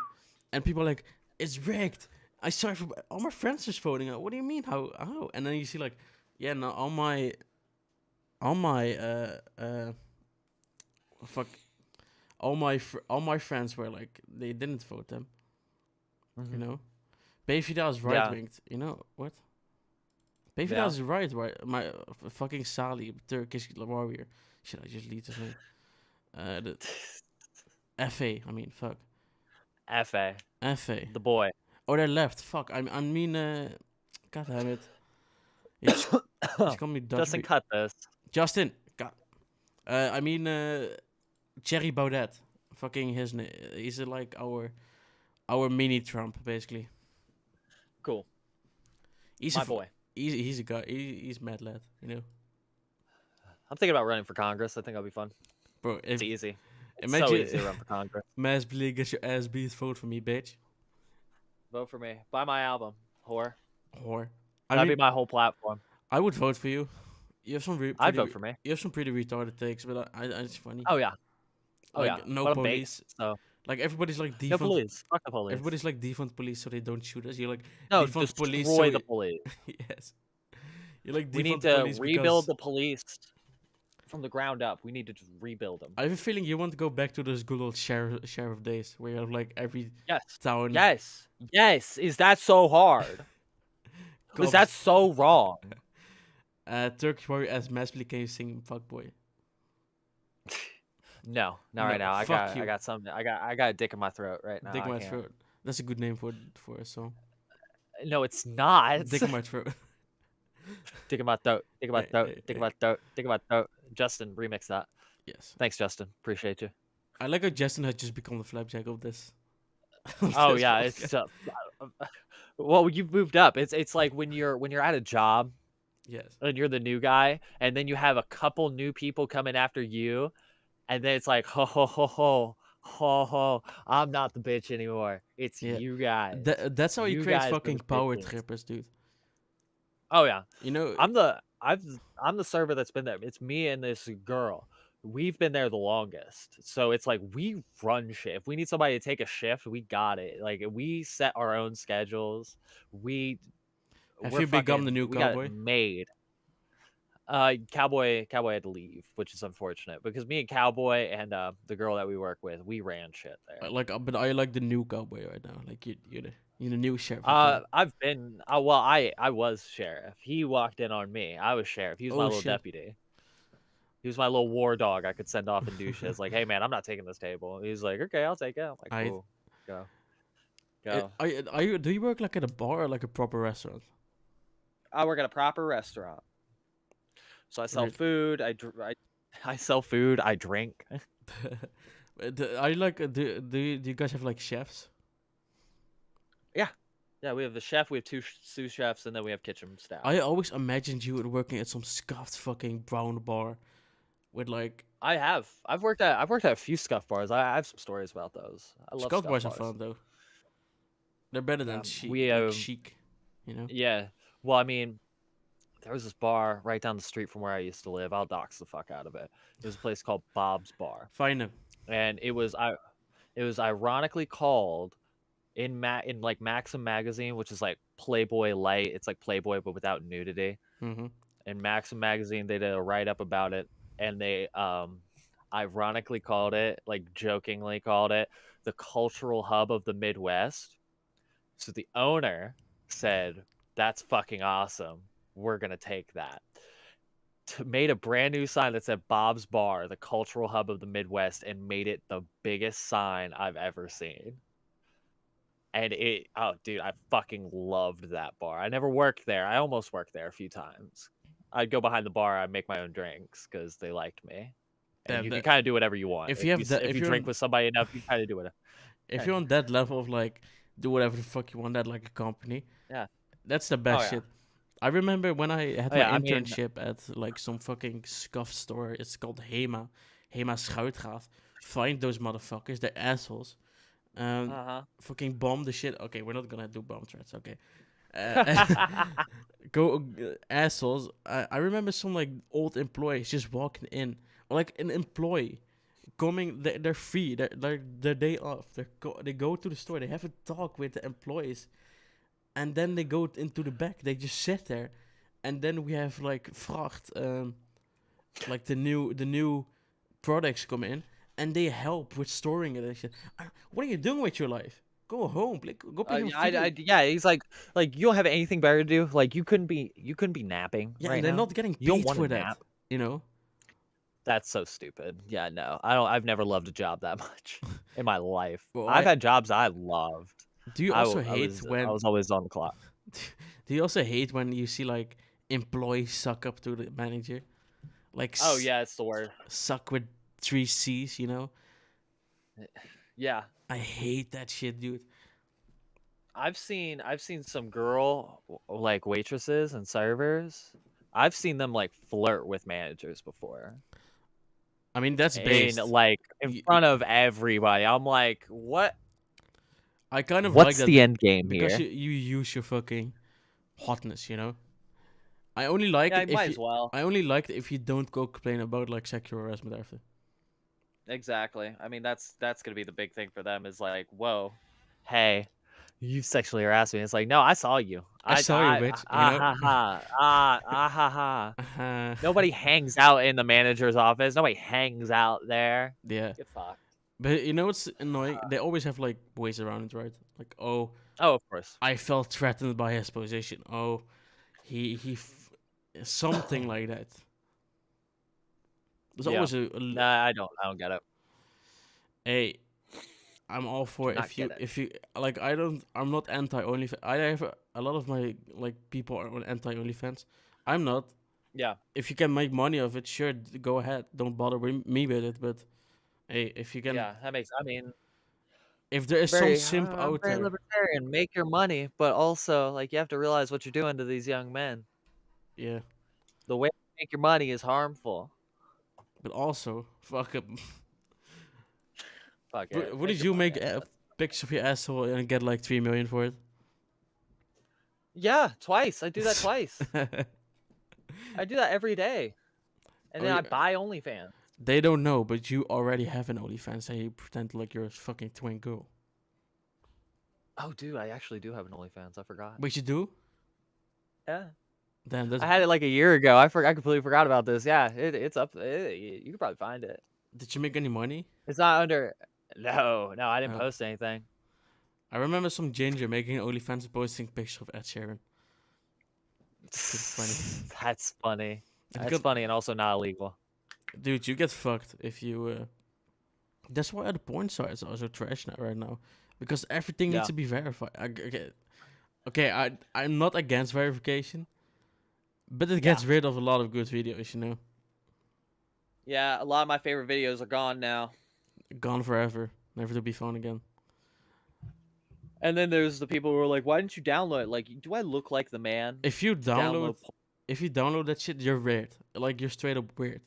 S2: and people are like, "It's rigged." I saw all my friends just voting. What do you mean? How? And then you see like, yeah, no, all my fuck, all my friends were like they didn't vote them,
S1: Mm-hmm.
S2: you know. Bevida is right winged. You know what? Bevida is right. My fucking Sali, Turkish warrior. Should I just leave his name? The FA. I mean, fuck.
S1: FA.
S2: FA.
S1: The boy.
S2: Oh, they're left. Fuck. I mean. God damn it. It's call me Dutch.
S1: Justin, cut this.
S2: Justin. God. I mean. Thierry Baudet. Fucking his name. He's like our mini Trump, basically.
S1: Cool.
S2: He's
S1: my boy.
S2: He's a guy. He's mad lad, you know.
S1: I'm thinking about running for Congress. I think that'll be fun.
S2: Bro,
S1: It's easy. It's
S2: imagine
S1: so easy to run for Congress.
S2: Mass Bleak gets your ass beat. Vote for me, bitch.
S1: Vote for me. Buy my album, whore.
S2: Whore.
S1: That'd be my whole platform.
S2: I would vote for you. You have some.
S1: I'd vote for me.
S2: You have some pretty retarded takes, but it's funny.
S1: Oh yeah. Oh
S2: like,
S1: yeah.
S2: No
S1: but
S2: police.
S1: So
S2: like everybody's like defund.
S1: no police. Fuck the police.
S2: Everybody's like defund police so they don't shoot us. You're like
S1: no,
S2: defund
S1: destroy
S2: police.
S1: the police.
S2: Yes. You're like defund
S1: We need to
S2: police
S1: rebuild the police from the ground up. We need to just rebuild them.
S2: I have a feeling you want to go back to those good old sheriff days where you have like every town.
S1: Yes. Yes. Is that so hard? Is that so wrong?
S2: Turkish warrior as Mass Bleak, can you sing "Fuckboy"?
S1: No, not right now. I got something. I got a dick in my throat right now.
S2: Dick in my throat. That's a good name for a song.
S1: No, it's not.
S2: Dick in my throat.
S1: Dick in my throat. Dick in my throat. Dick in my throat. Dick in my throat. Justin, remix that.
S2: Yes.
S1: Thanks, Justin. Appreciate you.
S2: I like how Justin has just become the flapjack of this.
S1: Oh yeah, it's well, you've moved up. It's like when you're at a job.
S2: Yes.
S1: And you're the new guy, and then you have a couple new people coming after you, and then it's like ho ho ho ho ho ho. I'm not the bitch anymore. It's you guys.
S2: That's how you create fucking power trippers, dude.
S1: Oh yeah.
S2: You know,
S1: I'm the server that's been there. It's me and this girl. We've been there the longest. So it's like we run shit. If we need somebody to take a shift, we got it. Like we set our own schedules. Have
S2: you become the new cowboy?
S1: Made. Cowboy had to leave, which is unfortunate because me and Cowboy and the girl that we work with, we ran shit there.
S2: But I like the new cowboy right now. Like you're the new sheriff. of town.
S1: I've been well, I was sheriff. He walked in on me. I was sheriff. He was my
S2: Oh,
S1: little
S2: shit.
S1: deputy. He was my little war dog I could send off and do shit. It's like, hey man, I'm not taking this table. He's like, okay, I'll take it. I'm like,
S2: Aight.
S1: cool. Go.
S2: Do you work like at a bar or like a proper restaurant?
S1: I work at a proper restaurant. So I sell
S2: Really?
S1: food. I sell food. I drink.
S2: Are you like do you guys have like chefs?
S1: Yeah, we have the chef. We have two sous chefs, and then we have kitchen staff.
S2: I always imagined you working at some scuffed fucking brown bar, with like
S1: I have. I've worked at a few scuff bars. I have some stories about those. I love
S2: scuffed
S1: scuff
S2: bars are
S1: bars.
S2: fun though. They're better than chic.
S1: we,
S2: Like chic, you know.
S1: Yeah. Well, I mean, there was this bar right down the street from where I used to live. I'll dox the fuck out of it. It was a place called Bob's Bar,
S2: Fine.
S1: and it was ironically called in like Maxim magazine, which is like Playboy light. It's like Playboy but without nudity.
S2: Mm-hmm.
S1: In Maxim magazine, they did a write up about it, and they ironically called it, like jokingly called it, the cultural hub of the Midwest. So the owner said, "That's fucking awesome. We're gonna take that." Made a brand new sign that said Bob's Bar, the cultural hub of the Midwest, and made it the biggest sign I've ever seen. And oh dude, I fucking loved that bar. I never worked there. I almost worked there a few times. I'd go behind the bar, I'd make my own drinks because they liked me. And
S2: Damn,
S1: you can kind of do whatever you want.
S2: if you have that-
S1: if
S2: if
S1: you
S2: you're
S1: drink
S2: on-
S1: with somebody enough, you kind of do it.
S2: If you're on that level of like do whatever the fuck you want at like a company,
S1: Yeah.
S2: that's the best
S1: yeah.
S2: shit. I remember when I had
S1: Oh,
S2: my
S1: yeah, I mean-
S2: internship at like some fucking scuff store. It's called Hema Schuitgraaf. Find those motherfuckers. They're assholes. Fucking bomb the shit. Okay, we're not gonna do bomb threats. Okay. Go assholes. I remember some like old employees just walking in, or like an employee coming. They're free. They're their day off. They go to the store. They have a talk with the employees, and then they go into the back. They just sit there, and then we have like vracht, like the new products come in, and they help with storing it and shit. What are you doing with your life? Go home. Go play your video.
S1: yeah, he's like you don't have anything better to do. Like you couldn't be napping.
S2: Yeah,
S1: right
S2: and they're
S1: now.
S2: not getting
S1: You don't
S2: paid
S1: want
S2: for
S1: to
S2: that.
S1: nap.
S2: You know.
S1: That's so stupid. Yeah, no, I don't. I've never loved a job that much in my life.
S2: Well,
S1: I've had jobs I loved.
S2: Do you also hate when
S1: I was always on the clock?
S2: Do you also hate when you see like employees suck up to the manager? Like
S1: Oh yeah, it's the worst.
S2: suck with 3 C's, you know?
S1: Yeah,
S2: I hate that shit, dude.
S1: I've seen some girl like waitresses and servers. I've seen them like flirt with managers before.
S2: I mean, that's based.
S1: Like in front of everybody. I'm like, what?
S2: I kind of
S1: What's
S2: like that
S1: the end game
S2: because
S1: here?
S2: you use your fucking hotness, you know? I only like
S1: Yeah,
S2: it
S1: you might
S2: if
S1: as
S2: you,
S1: well.
S2: I only like it if you don't go complain about like sexual harassment after.
S1: Exactly. I mean, that's gonna be the big thing for them. Is like, whoa, hey, you sexually harassed me. It's like, no, I saw you.
S2: I saw you, bitch, you know?
S1: Ha ha. Ha ha.
S2: Uh-huh.
S1: Nobody hangs out in the manager's office. Nobody hangs out there.
S2: Yeah.
S1: Get fucked.
S2: But you know what's annoying? They always have like ways around it, right? Like, oh,
S1: Oh, of course.
S2: I felt threatened by his position. Oh, something like that. There's
S1: Yeah.
S2: always
S1: Nah, I don't get it.
S2: hey, I'm all for
S1: Not get it.
S2: if you like. I'm not anti OnlyFans. I have a lot of my like people are on anti OnlyFans. I'm not.
S1: Yeah.
S2: If you can make money of it, sure, go ahead. Don't bother me with it. But hey, if you can,
S1: Yeah, that makes. I mean,
S2: if there is
S1: very,
S2: some simp
S1: I'm
S2: out
S1: very
S2: there,
S1: libertarian. Make your money, but also like you have to realize what you're doing to these young men.
S2: yeah.
S1: The way you make your money is harmful.
S2: But also, fuck up.
S1: Fuck it.
S2: What did you make pictures of your asshole and get like 3 million for it?
S1: Yeah, twice. I do that twice. I do that every day. And
S2: Oh,
S1: then I
S2: yeah.
S1: buy OnlyFans.
S2: They don't know, but you already have an OnlyFans and you pretend like you're a fucking twin girl.
S1: Oh, dude, I actually do have an OnlyFans. I forgot.
S2: But you do?
S1: Yeah.
S2: Damn, that's.
S1: I had it like a year ago. I completely forgot about this. Yeah, it's up. You could probably find it.
S2: Did you make any money?
S1: It's not under. No, I didn't
S2: Oh.
S1: post anything.
S2: I remember some ginger making OnlyFans and posting pictures of Ed Sheeran. Funny.
S1: That's funny.
S2: And
S1: That's funny and also not illegal.
S2: dude, you get fucked if you. That's why the porn sites are so trash right now, because everything
S1: Yeah.
S2: needs to be verified. Okay, I'm not against verification, but it gets rid of a lot of good videos. You know,
S1: Yeah, a lot of my favorite videos are gone now.
S2: gone forever, never to be found again.
S1: And then there's the people who are like, "Why didn't you download it? Like, do I look like the man?"
S2: If you download,
S1: porn?
S2: if you download that shit, you're weird. Like you're straight up weird.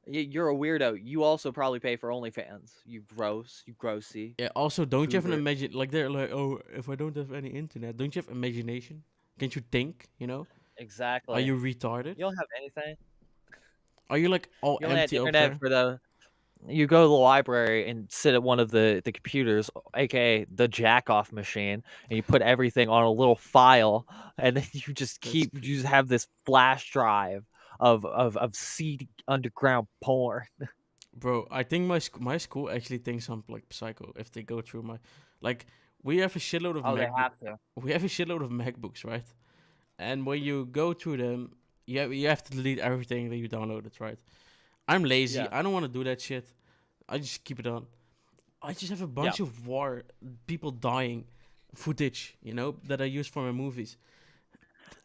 S1: You're a weirdo. You also probably pay for OnlyFans. You grossy.
S2: Yeah. Also, don't you have an
S1: Goober.
S2: imagine? Like they're like, oh, if I don't have any internet, don't you have imagination? Can't you think? You know?
S1: Exactly.
S2: Are you retarded?
S1: You don't have anything.
S2: Are you like all
S1: You only have
S2: empty up
S1: internet
S2: there?
S1: for the. You go to the library and sit at one of the computers, aka the jack off machine, and you put everything on a little file, and then you just
S2: That's
S1: you just have this flash drive of seedy underground porn.
S2: Bro, I think my school actually thinks I'm like psycho if they go through my, like we have a shitload of
S1: to.
S2: we have a shitload of MacBooks, right? And when you go through them, you have to delete everything that you downloaded, right? I'm lazy.
S1: Yeah.
S2: I don't want to do that shit. I just keep it on. I just have a bunch of war people dying footage, you know, that I use for my movies.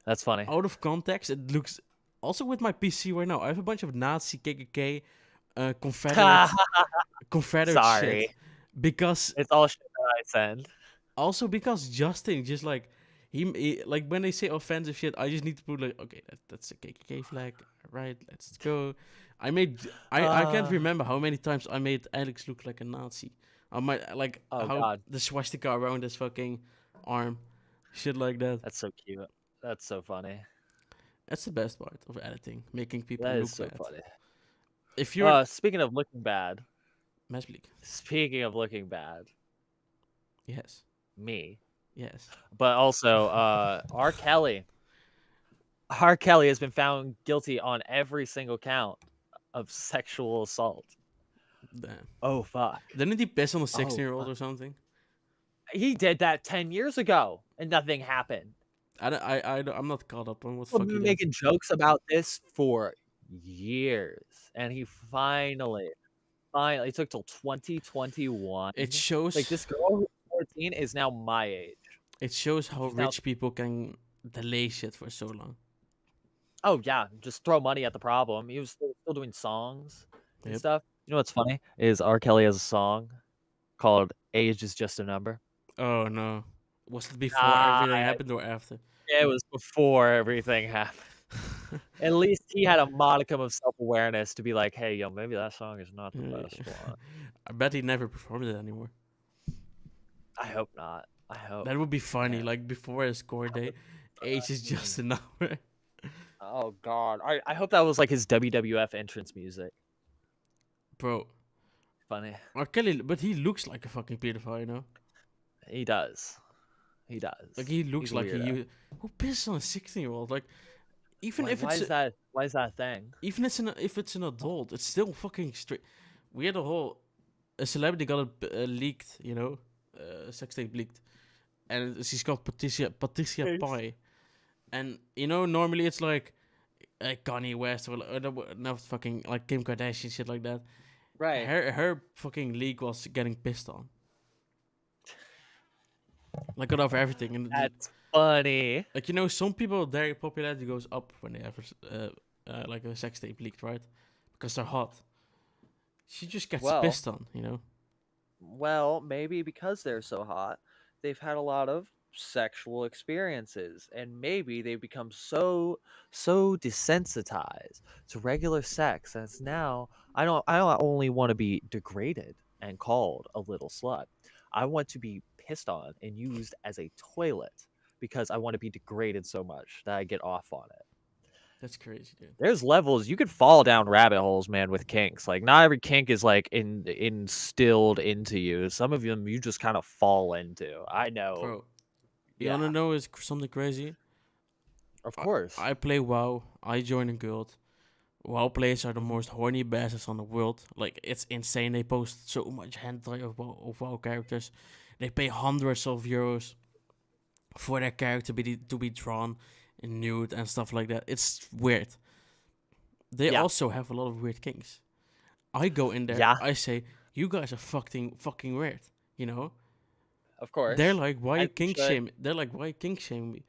S1: That's funny.
S2: Out of context, it looks. Also with my PC right now, I have a bunch of Nazi, KKK, Confederate
S1: Sorry.
S2: shit. Because
S1: It's all shit that I send.
S2: also because Justin just like he like when they say offensive shit, I just need to put like, okay, that's a KKK flag, right? Let's go. I can't remember how many times I made Alex look like a Nazi. I might like
S1: Oh,
S2: how
S1: God.
S2: the swastika around his fucking arm, shit like that.
S1: That's so cute. That's so funny.
S2: That's the best part of editing, making people
S1: That
S2: look
S1: is so
S2: bad.
S1: funny.
S2: If you're
S1: Speaking of looking bad.
S2: Mesblik,
S1: Speaking of looking bad.
S2: yes,
S1: Me.
S2: yes.
S1: But also, R. Kelly. R. Kelly has been found guilty on every single count of sexual assault.
S2: Damn.
S1: Oh, fuck.
S2: Didn't he piss on a 16-year-old or something?
S1: He did that 10 years ago, and nothing happened.
S2: I'm not caught up on what
S1: We've
S2: fuck he
S1: been
S2: did.
S1: making jokes about this for years, and he finally it took till 2021.
S2: It shows
S1: Like, this girl who's 14 is now my age.
S2: it shows how
S1: She's now-
S2: rich people can delay shit for so long.
S1: Oh yeah, just throw money at the problem. He was still doing songs and
S2: Yep.
S1: stuff. You know what's funny is R. Kelly has a song called "Age Is Just a Number."
S2: Oh no. Was it before
S1: Ah,
S2: everything happened or after?
S1: It was before everything happened. At least he had a modicum of self-awareness to be like, "Hey, yo, maybe that song is not the best one."
S2: I bet he never performed it anymore.
S1: I hope not. I hope.
S2: That would be funny.
S1: Yeah.
S2: Like before his score day, age is just a number.
S1: Oh God, I hope that was like his WWF entrance music.
S2: Bro,
S1: Funny.
S2: R. Kelly, but he looks like a fucking pedophile, you know?
S1: He does. He does.
S2: Like he looks
S1: He's a
S2: like
S1: weirdo.
S2: who pisses on a 16-year-old? Like even
S1: Why,
S2: if
S1: why
S2: it's
S1: is that? Why is that a thing?
S2: even if it's an adult, it's still fucking straight. We had a celebrity got it leaked, you know, a sex tape leaked, and she's called Patricia
S1: Yes.
S2: Pai, and you know normally it's like Kanye West or not fucking like Kim Kardashian shit like that.
S1: Right.
S2: Her fucking leak was getting pissed on, like got over everything, and
S1: That's funny.
S2: like you know some people their popularity goes up when they have like a sex tape leaked, right? Because they're hot. She just gets
S1: Well-
S2: pissed on, you know.
S1: Well, maybe because they're so hot, they've had a lot of sexual experiences, and maybe they've become so desensitized to regular sex as now I don't only want to be degraded and called a little slut. I want to be pissed on and used as a toilet because I want to be degraded so much that I get off on it.
S2: That's crazy, dude.
S1: There's levels you could fall down rabbit holes, man, with kinks. Like not every kink is like instilled into you. Some of them you just kind of fall into. I know.
S2: Bro, you wanna know is something crazy?
S1: Of course.
S2: I play WoW. I join a guild. WoW players are the most horny bastards on the world. Like, it's insane. They post so much hentai of WoW characters. They pay hundreds of euros for their character to be drawn in nude and stuff like that. It's weird. They
S1: Yeah.
S2: also have a lot of weird kinks. I go in there.
S1: Yeah.
S2: I say, you guys are fucking weird. You know.
S1: Of course.
S2: They're like, why you
S1: As you
S2: kink
S1: should.
S2: shame? They're like, why you kink shame me?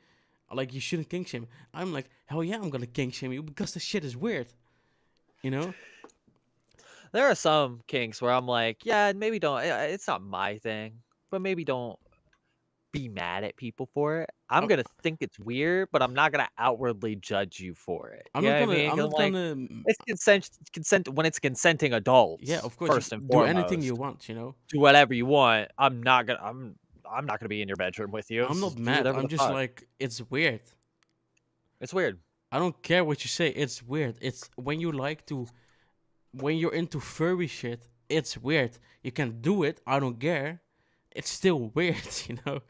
S2: Like, you shouldn't kink shame. I'm like, hell yeah, I'm gonna kink shame you because the shit is weird. You know.
S1: There are some kinks where I'm like, yeah, maybe don't. It's not my thing, but maybe don't be mad at people for it. I'm
S2: I'm,
S1: gonna think it's weird, but I'm not gonna outwardly judge you for it.
S2: I'm
S1: You know
S2: not
S1: what I
S2: gonna.
S1: mean?
S2: I'm
S1: 'Cause I'm
S2: not
S1: like,
S2: gonna.
S1: it's consent when it's consenting
S2: Yeah,
S1: adults
S2: of course, you
S1: first and
S2: can do anything you
S1: foremost.
S2: want. You know.
S1: Do whatever you want. I'm not gonna be in your bedroom with you.
S2: I'm
S1: So
S2: not
S1: do
S2: mad.
S1: whatever
S2: I'm
S1: the
S2: just
S1: fuck.
S2: like, it's weird.
S1: It's weird.
S2: I don't care what you say. It's weird. It's when you like to, when you're into furry shit. It's weird. You can do it. I don't care. It's still weird. You know.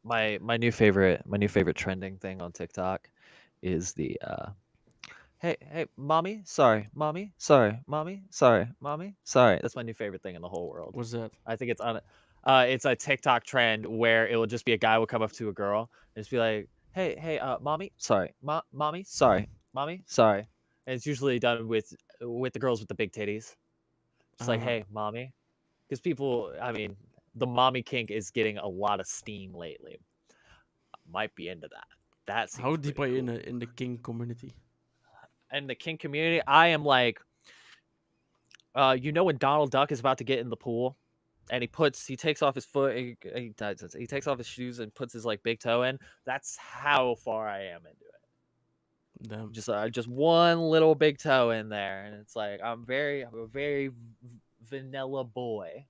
S1: My new favorite trending thing on TikTok is the hey mommy sorry. That's my new favorite thing in the whole world.
S2: What's that?
S1: I think it's a TikTok trend where it will just be a guy will come up to a girl and just be like, hey mommy sorry mommy sorry, and it's usually done with the girls with the big titties. It's like,
S2: Uh,
S1: hey mommy, because people, I mean, the mommy kink is getting a lot of steam lately. Might be into that. That
S2: how
S1: seems
S2: deep
S1: pretty
S2: are you
S1: cool.
S2: in the king community?
S1: And the kink community, I am like, you know, when Donald Duck is about to get in the pool, and he takes off his foot, he takes off his shoes and puts his like big toe in. That's how far I am into it.
S2: Damn.
S1: Just one little big toe in there, and it's like I'm a very vanilla boy,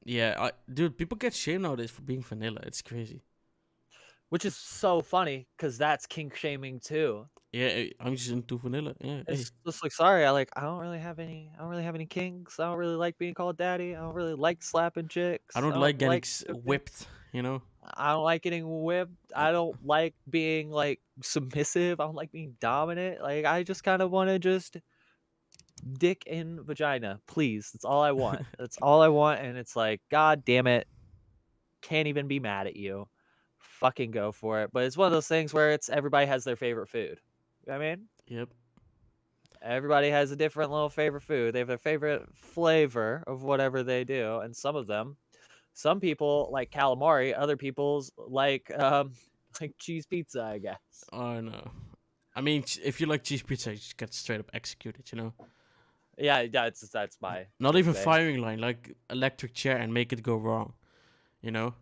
S2: Yeah, dude, people get shamed nowadays for being vanilla. It's crazy.
S1: which is so funny because that's kink shaming too.
S2: Yeah, I'm just into vanilla. Yeah, hey.
S1: It's just like, sorry, I don't really have any kinks. I don't really like being called daddy. I don't really like slapping chicks.
S2: I don't
S1: I
S2: like
S1: don't
S2: getting
S1: like cooking.
S2: whipped, you know?
S1: I don't like getting whipped.
S2: Uh,
S1: I don't like being like submissive. I don't like being dominant. Like, I just kind of want to just dick in vagina, please. That's all I want. That's all I want. And it's like, God damn it, can't even be mad at you. Fucking go for it. But it's one of those things where it's everybody has their favorite food. You know what I mean?
S2: Yep.
S1: Everybody has a different little favorite food. They have their favorite flavor of whatever they do, and some people like calamari. Other people's like cheese pizza, I guess.
S2: Oh, no. I mean, if you like cheese pizza, you just get straight up executed, you know?
S1: Yeah, that's my
S2: Not
S1: big
S2: even
S1: thing.
S2: firing line, like electric chair and make it go wrong, you know?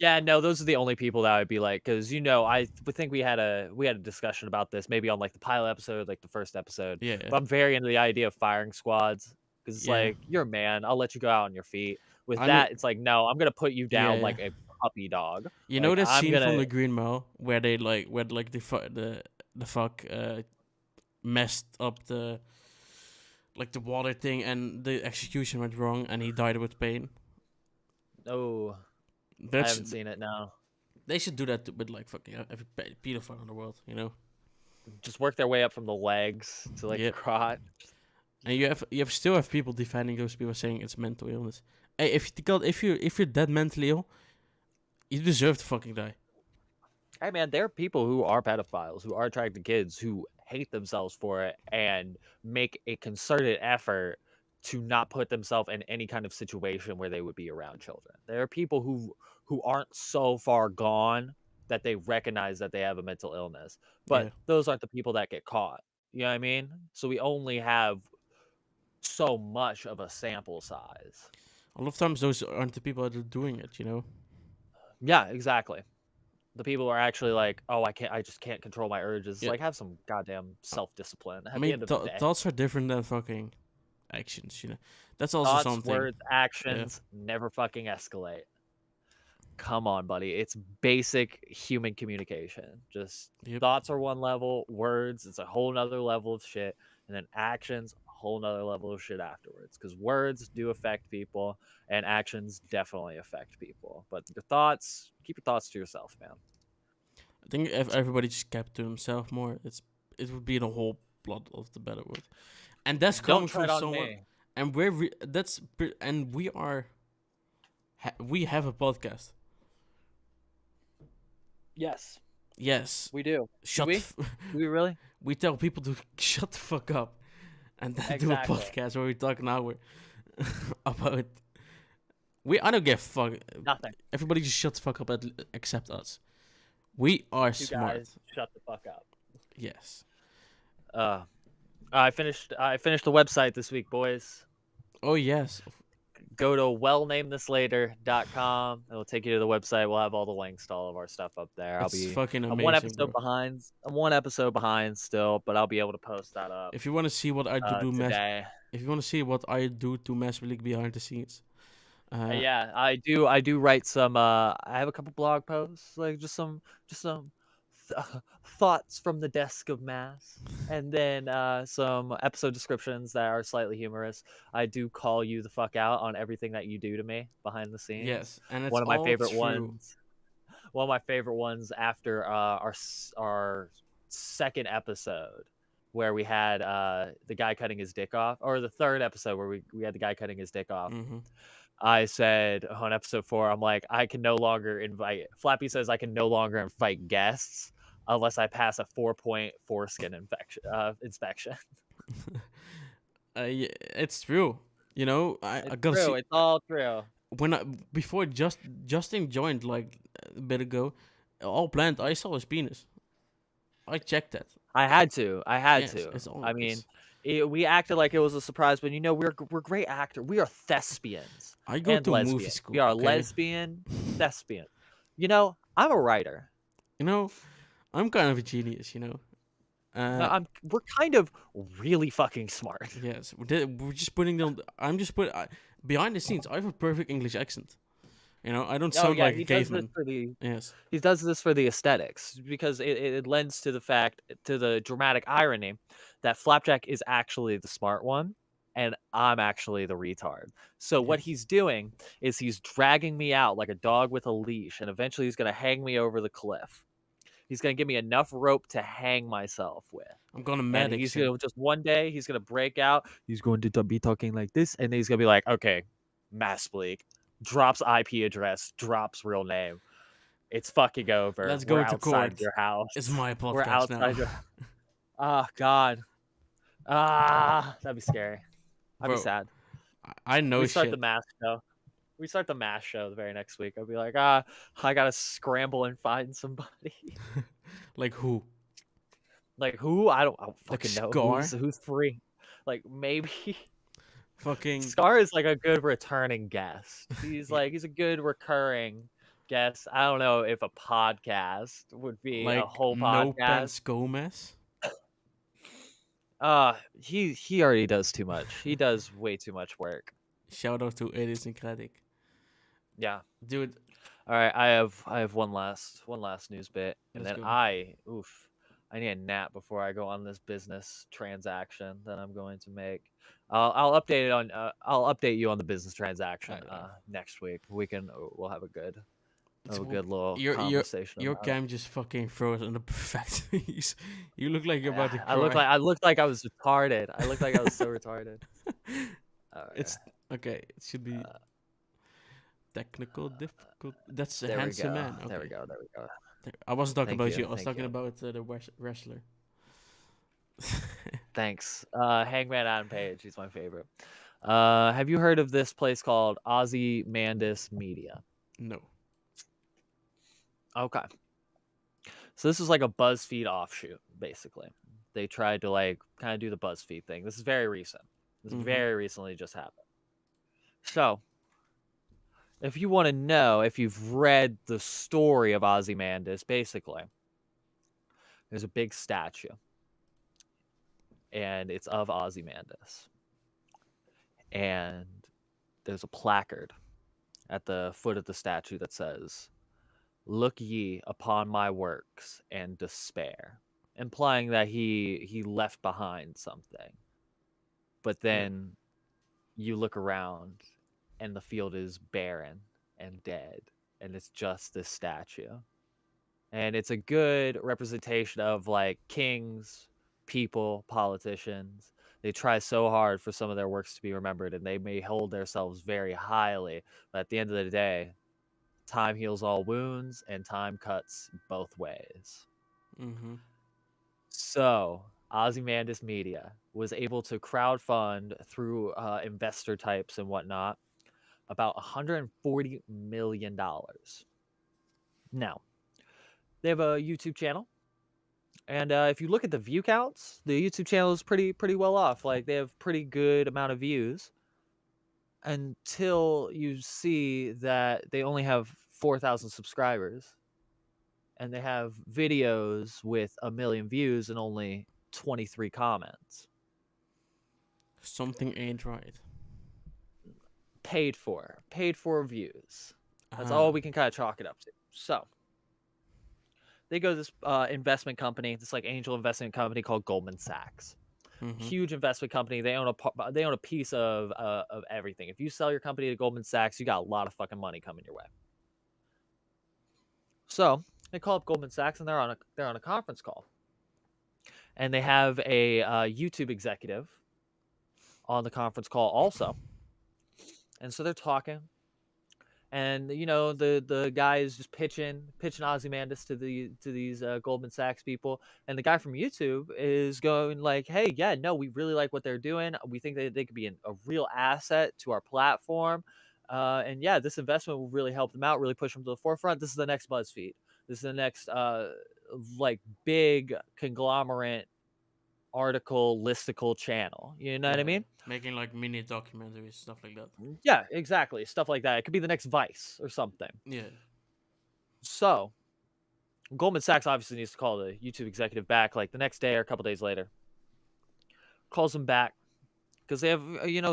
S1: Yeah, no, those are the only people that I would be like, because I would think we had a discussion about this maybe on like the pilot episode, like the first episode.
S2: Yeah,
S1: But I'm very into the idea of firing squads because it's
S2: yeah.
S1: like, you're a man, I'll let you go out on your feet. With
S2: I know,
S1: that, it's like, no, I'm gonna put you
S2: yeah,
S1: down
S2: yeah.
S1: like a puppy dog.
S2: You know
S1: Like,
S2: that
S1: I'm
S2: scene
S1: gonna
S2: from the Green Mile where they where like the fuck messed up the like the water thing and the execution went wrong and he died with pain.
S1: Oh, I
S2: That's
S1: haven't seen it now.
S2: They should do that with like fucking every pedophile in the world, you know.
S1: Just work their way up from the legs to like the
S2: Yep.
S1: crotch.
S2: And you still have people defending those people saying it's mental illness. Hey, if you're that mentally ill, you deserve to fucking die.
S1: Hey man, there are people who are pedophiles, who are attracted to kids, who hate themselves for it and make a concerted effort to not put themselves in any kind of situation where they would be around children. There are people who aren't so far gone that they recognize that they have a mental illness, but
S2: Yeah.
S1: those aren't the people that get caught. You know what I mean? So we only have so much of a sample size.
S2: A lot of times those aren't the people that are doing it, you know.
S1: Yeah, exactly. The people who are actually like, oh, I just can't control my urges. It's
S2: Yeah.
S1: like, have some goddamn
S2: I
S1: self-discipline
S2: I
S1: at the
S2: mean,
S1: end of the day.
S2: thoughts are different than fucking actions, you know. That's also
S1: Thoughts,
S2: something.
S1: words,
S2: Yeah.
S1: actions never fucking escalate. Come on, buddy. It's basic human communication. Just
S2: Yep.
S1: thoughts are one level, words, it's a whole nother level of shit, and then actions, a whole nother level of shit afterwards. Because words do affect people, and actions definitely affect people. But your thoughts, keep your thoughts to yourself, man.
S2: I think if everybody just kept to himself more, it would be the whole plot of the better world. And that's
S1: Don't
S2: coming from
S1: tread on
S2: someone.
S1: me.
S2: And we are. We have a podcast.
S1: Yes,
S2: Yes.
S1: we do.
S2: Shut.
S1: we? Do we really?
S2: We tell people to shut the fuck up, and then do a
S1: Exactly.
S2: podcast where we talk an hour about. I don't give a fuck.
S1: Nothing.
S2: Everybody just shut the fuck up except us. We are
S1: You
S2: smart.
S1: guys, shut the fuck up.
S2: Yes.
S1: I finished the website this week, boys.
S2: Oh yes.
S1: Go to We'llNameThisLater.com. It'll take you to the website. We'll have all the links to all of our stuff up there.
S2: It's fucking
S1: I'm
S2: amazing,
S1: one episode
S2: bro.
S1: behind. I'm one episode behind still, but I'll be able to post that up
S2: If you want to see what I do
S1: today.
S2: if you want to see what I do to Master League behind the scenes,
S1: Yeah, I do write some. I have a couple blog posts, like just some thoughts from the desk of mass, and then some episode descriptions that are slightly humorous. I do call you the fuck out on everything that you do to me behind the scenes.
S2: yes, and it's
S1: One of my
S2: all
S1: favorite
S2: true.
S1: ones. One of my favorite ones after our second episode, where we had the guy cutting his dick off, or the third episode where we had the guy cutting his dick off.
S2: Mm-hmm.
S1: I said on episode 4, I'm like, I can no longer invite. Flappy says I can no longer invite guests unless I pass a 4-point foreskin inspection.
S2: Yeah, it's true. You know, I
S1: It's
S2: gotta
S1: true.
S2: see
S1: It's all true.
S2: before Justin joined like a bit ago, all planned. I saw his penis. I checked that.
S1: I had to.
S2: Yes,
S1: to.
S2: it's all.
S1: I mean, we acted like it was a surprise, but we're great actors. We are thespians
S2: I go
S1: and
S2: to movie
S1: lesbians.
S2: school.
S1: We are
S2: okay?
S1: lesbian, thespian. I'm a writer.
S2: You know, I'm kind of a genius. You know.
S1: We're kind of really fucking smart.
S2: Yes, we're just putting them. I'm just behind the scenes. I have a perfect English accent. You know, I don't sound like a
S1: he does this
S2: caveman.
S1: for the
S2: Yes.
S1: he does this for the aesthetics, because it lends to the dramatic irony that Flapjack is actually the smart one and I'm actually the retard. So what
S2: Yes.
S1: he's doing is he's dragging me out like a dog with a leash, and eventually he's going to hang me over the cliff. He's going to give me enough rope to hang myself with.
S2: I'm gonna
S1: And
S2: medic.
S1: he's going to just one day he's going to break out. He's going to be talking like this, and then he's going to be like, "Okay, Mass Bleak." Drops IP address, drops real name. It's fucking over.
S2: Let's
S1: We're
S2: go to
S1: outside
S2: court.
S1: your house.
S2: It's my podcast
S1: We're outside
S2: now.
S1: your. Oh God. That'd be scary. I'd
S2: Bro,
S1: be sad.
S2: I know
S1: We start
S2: shit.
S1: the mass show. We start the mass show the very next week. I'll be like, I gotta scramble and find somebody.
S2: Like who?
S1: Like who? I don't
S2: Like
S1: fucking know.
S2: Scar?
S1: Who's free? Like maybe
S2: Fucking.
S1: Scar is like a good returning guest. He's a good recurring guest. I don't know if a podcast would be
S2: Like
S1: a whole
S2: no
S1: podcast.
S2: pants Gomez.
S1: He already does too much. He does way too much work.
S2: Shout out to Idiosyncratic.
S1: Yeah.
S2: Dude,
S1: All right, I have one last news bit, and
S2: Let's
S1: then
S2: go.
S1: I need a nap before I go on this business transaction that I'm going to make. I'll update you on the business transaction
S2: Okay.
S1: next week. We'll have a good
S2: So
S1: little
S2: your
S1: conversation.
S2: your
S1: about it.
S2: cam just fucking froze on the perfect. You look like you're about to cry.
S1: I looked like I was retarded. I looked like I was so retarded.
S2: It's okay. It should be technical difficult. That's a
S1: There we
S2: handsome
S1: go.
S2: man. Okay.
S1: There we go. There we go.
S2: I wasn't talking
S1: Thank
S2: about
S1: you,
S2: you. I was
S1: thank
S2: talking
S1: you.
S2: about the wrestler.
S1: Thanks. Hangman Adam Page. He's my favorite. Have you heard of this place called Ozymandias Media?
S2: No.
S1: Okay. So this is like a BuzzFeed offshoot, basically. They tried to like kind of do the BuzzFeed thing. This is very recent. This
S2: Mhm.
S1: very recently just happened. So, if you want to know, if you've read the story of Ozymandias, basically, there's a big statue, and it's of Ozymandias. And there's a placard at the foot of the statue that says, "Look ye upon my works and despair," implying that he left behind something. But then you look around and the field is barren and dead, and it's just this statue. and it's a good representation of like kings, people, politicians. They try so hard for some of their works to be remembered, and they may hold themselves very highly, but at the end of the day, time heals all wounds and time cuts both ways.
S2: Mm-hmm.
S1: So Ozymandias Media was able to crowdfund through investor types and whatnot about $140 million. Now, they have a YouTube channel, and if you look at the view counts, the YouTube channel is pretty well off. Like, they have pretty good amount of views until you see that they only have 4,000 subscribers, and they have videos with 1 million views and only 23 comments.
S2: Something ain't right.
S1: Paid for views. That's
S2: Ah.
S1: all we can kind of chalk it up to. So they go to this investment company, this like angel investment company called Goldman Sachs.
S2: Mhm.
S1: Huge investment company. They own a piece of everything. If you sell your company to Goldman Sachs, you got a lot of fucking money coming your way. So they call up Goldman Sachs, and they're on a conference call, and they have a YouTube executive on the conference call also. And so they're talking, and you know the guy is just pitching Ozymandias to these Goldman Sachs people, and the guy from YouTube is going like, "Hey, yeah, no, we really like what they're doing. We think they could be a real asset to our platform, and yeah, this investment will really help them out, really push them to the forefront. This is the next BuzzFeed. This is the next like big conglomerate article listicle channel. You know what I mean?
S2: Making like mini documentaries, stuff like that.
S1: Yeah, exactly. Stuff like that. It could be the next Vice or something.
S2: Yeah.
S1: So Goldman Sachs obviously needs to call the YouTube executive back like the next day or a couple days later. Calls him back because they have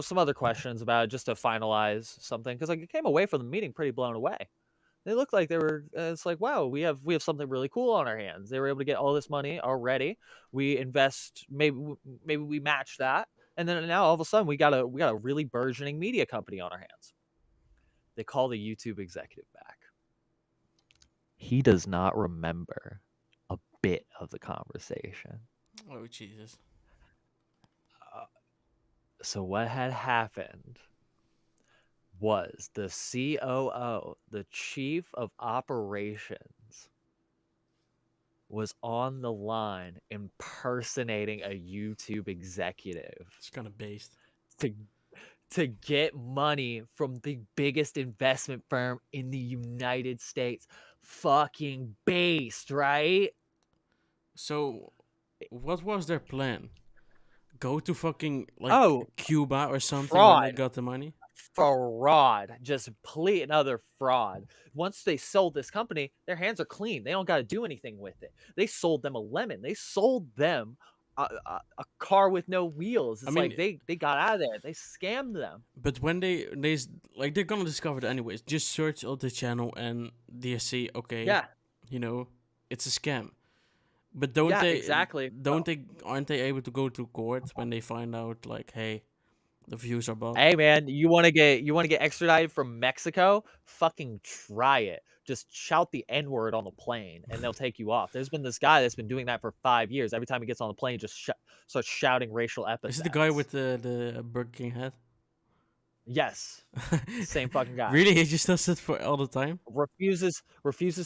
S1: some other questions about it, just to finalize something, because like it came away from the meeting pretty blown away. They looked like they were it's like, wow, we have something really cool on our hands. They were able to get all this money already. We invest, maybe we match that, and then now all of a sudden we got a really burgeoning media company on our hands. They call the YouTube executive back. He does not remember a bit of the conversation.
S2: Oh Jesus.
S1: So what had happened was the COO, the chief of operations, was on the line impersonating a YouTube executive.
S2: It's kind of based.
S1: To get money from the biggest investment firm in the United States. Fucking based, right?
S2: So, what was their plan? Go to fucking like Cuba or something when they got the money?
S1: Fraud. Just complete another fraud. Once they sold this company, their hands are clean. They don't got to do anything with it. They sold them a lemon. They sold them a car with no wheels. It's like they got out of there. They scammed them.
S2: But when they like, they're gonna discover it anyways. Just search out the channel and they see, okay,
S1: Yeah.
S2: It's a scam. But don't they
S1: exactly?
S2: aren't they able to go to court when they find out like, hey, the views are bought?
S1: Hey man, you want to get extradited from Mexico? Fucking try it. Just shout the N-word on the plane and they'll take you off. There's been this guy that's been doing that for 5 years. Every time he gets on the plane, just starts shouting racial epithets.
S2: Is it the guy with the Burger King hat?
S1: Yes. Same fucking guy.
S2: Really? He just does it for all the time?
S1: Refuses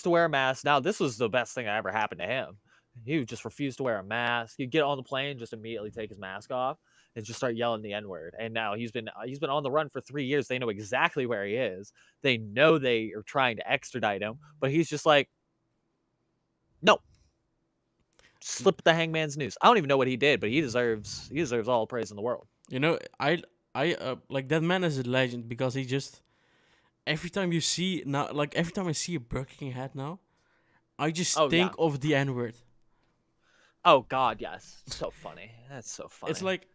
S1: to wear a mask. Now, this was the best thing that ever happened to him. He would just refuse to wear a mask. He'd get on the plane, just immediately take his mask off and just start yelling the N-word. And now he's been on the run for 3 years. They know exactly where he is. They know they are trying to extradite him, but he's just like, no. Slip the hangman's noose. I don't even know what he did, but he deserves all praise in the world.
S2: I like, that man is a legend because he just, every time I see a Burger King hat now, I just think of the N-word.
S1: Oh God, yes. So funny. That's so funny.
S2: It's like,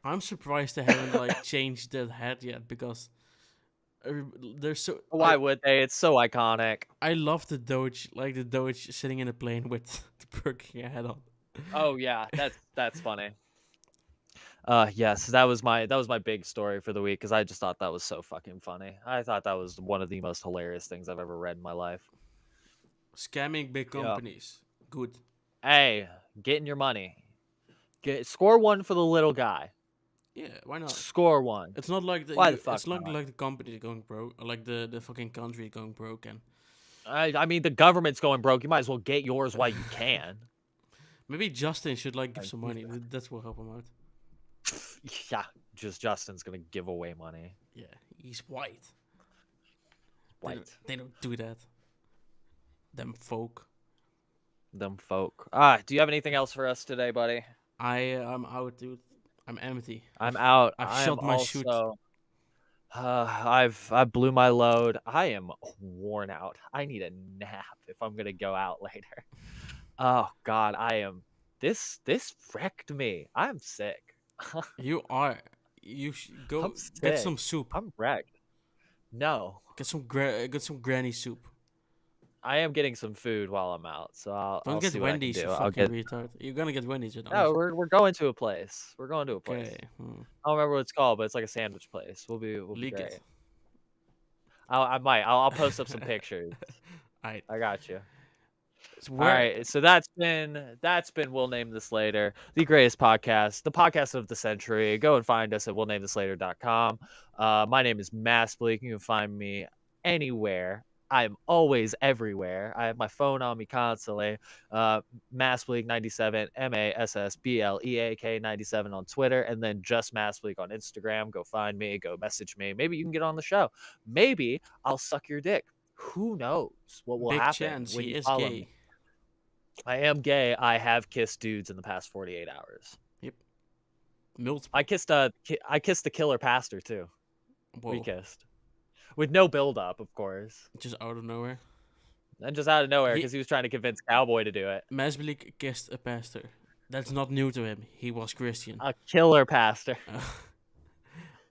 S2: I'm surprised they haven't like changed that hat yet, because they're so.
S1: Why would they? It's so iconic.
S2: I love the Doge, like the Doge sitting in a plane with the Burger King hat on.
S1: Oh yeah, that's funny. Yes, that was my big story for the week, because I just thought that was so fucking funny. I thought that was one of the most hilarious things I've ever read in my life.
S2: Scamming big
S1: Yeah.
S2: companies. Good.
S1: Hey, getting your money. Score one for the little guy.
S2: Yeah, why not?
S1: Score one.
S2: It's not like
S1: Why the fuck
S2: it's not
S1: not?
S2: like the company going broke, or like the fucking country going broke, and
S1: I mean, the government's going broke. You might as well get yours while you can.
S2: maybe Justin should like give
S1: Like,
S2: some money. That will help him out.
S1: Yeah, just Justin's gonna give away money.
S2: Yeah, he's white.
S1: White.
S2: They don't do that. Them folk.
S1: Them folk. Do you have anything else for us today, buddy?
S2: I'm out, dude. I'm empty.
S1: I'm out.
S2: I've
S1: I
S2: shot
S1: am
S2: my shoot.
S1: also. I blew my load. I am worn out. I need a nap if I'm gonna go out later. Oh God, I am. This wrecked me. I'm sick.
S2: You are. Go
S1: I'm
S2: get
S1: sick.
S2: some soup.
S1: I'm wrecked. No,
S2: Get some granny soup.
S1: I am getting some food while I'm out, so
S2: Don't
S1: I'll
S2: get
S1: see what I can
S2: Wendy's, you
S1: do. I'll
S2: fucking
S1: get.
S2: retard. You're gonna get Wendy's, you know.
S1: No, we're going to a place. We're going to a place.
S2: Okay.
S1: I don't remember what it's called, but it's like a sandwich place. We'll be
S2: Leak
S1: great.
S2: it.
S1: I might. I'll post up some pictures.
S2: Alright.
S1: I got you.
S2: So
S1: All right, so that's been We'll Name This Later, the greatest podcast, the podcast of the century. Go and find us at We'llNameThisLater.com. My name is Mass Bleak. You can find me anywhere. I'm always everywhere. I have my phone on me constantly. Massbleak97, MASSBLEAK 97 on Twitter, and then just Massbleak on Instagram. Go find me. Go message me. Maybe you can get on the show. Maybe I'll suck your dick. Who knows what will
S2: big
S1: happen
S2: chance
S1: when
S2: he
S1: you
S2: is
S1: follow
S2: gay.
S1: me. I am gay. I have kissed dudes in the past 48 hours.
S2: Yep. Multiple.
S1: I kissed the killer pastor too.
S2: Whoa.
S1: We kissed. With no build up, of course.
S2: Just out of nowhere.
S1: And just out of nowhere
S2: He-
S1: because he was trying to convince Cowboy to do it.
S2: Masbelik kissed a pastor. That's not new to him. He was Christian.
S1: A killer pastor.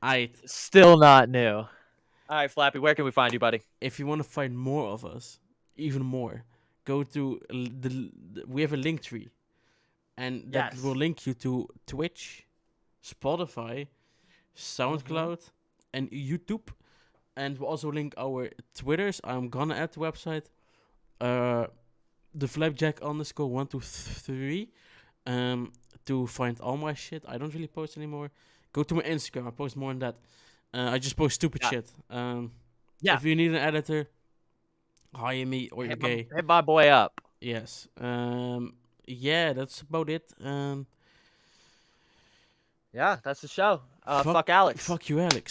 S2: Aight.
S1: Still not new. All right, Flappy, where can we find you, buddy?
S2: If you want to find more of us, even more, go to we have a link tree, and that
S1: Yes.
S2: will link you to Twitch, Spotify, SoundCloud, and YouTube, and we'll also link our Twitters. I'm gonna add the website, the flapjack _123, to find all my shit. I don't really post anymore. Go to my Instagram. I post more than that. I just post stupid shit.
S1: Yeah.
S2: If you need an editor, hire me, or you're gay.
S1: Hit my boy up.
S2: Yes. Yeah, that's about it.
S1: Yeah, that's the show. Fuck Alex.
S2: Fuck you, Alex.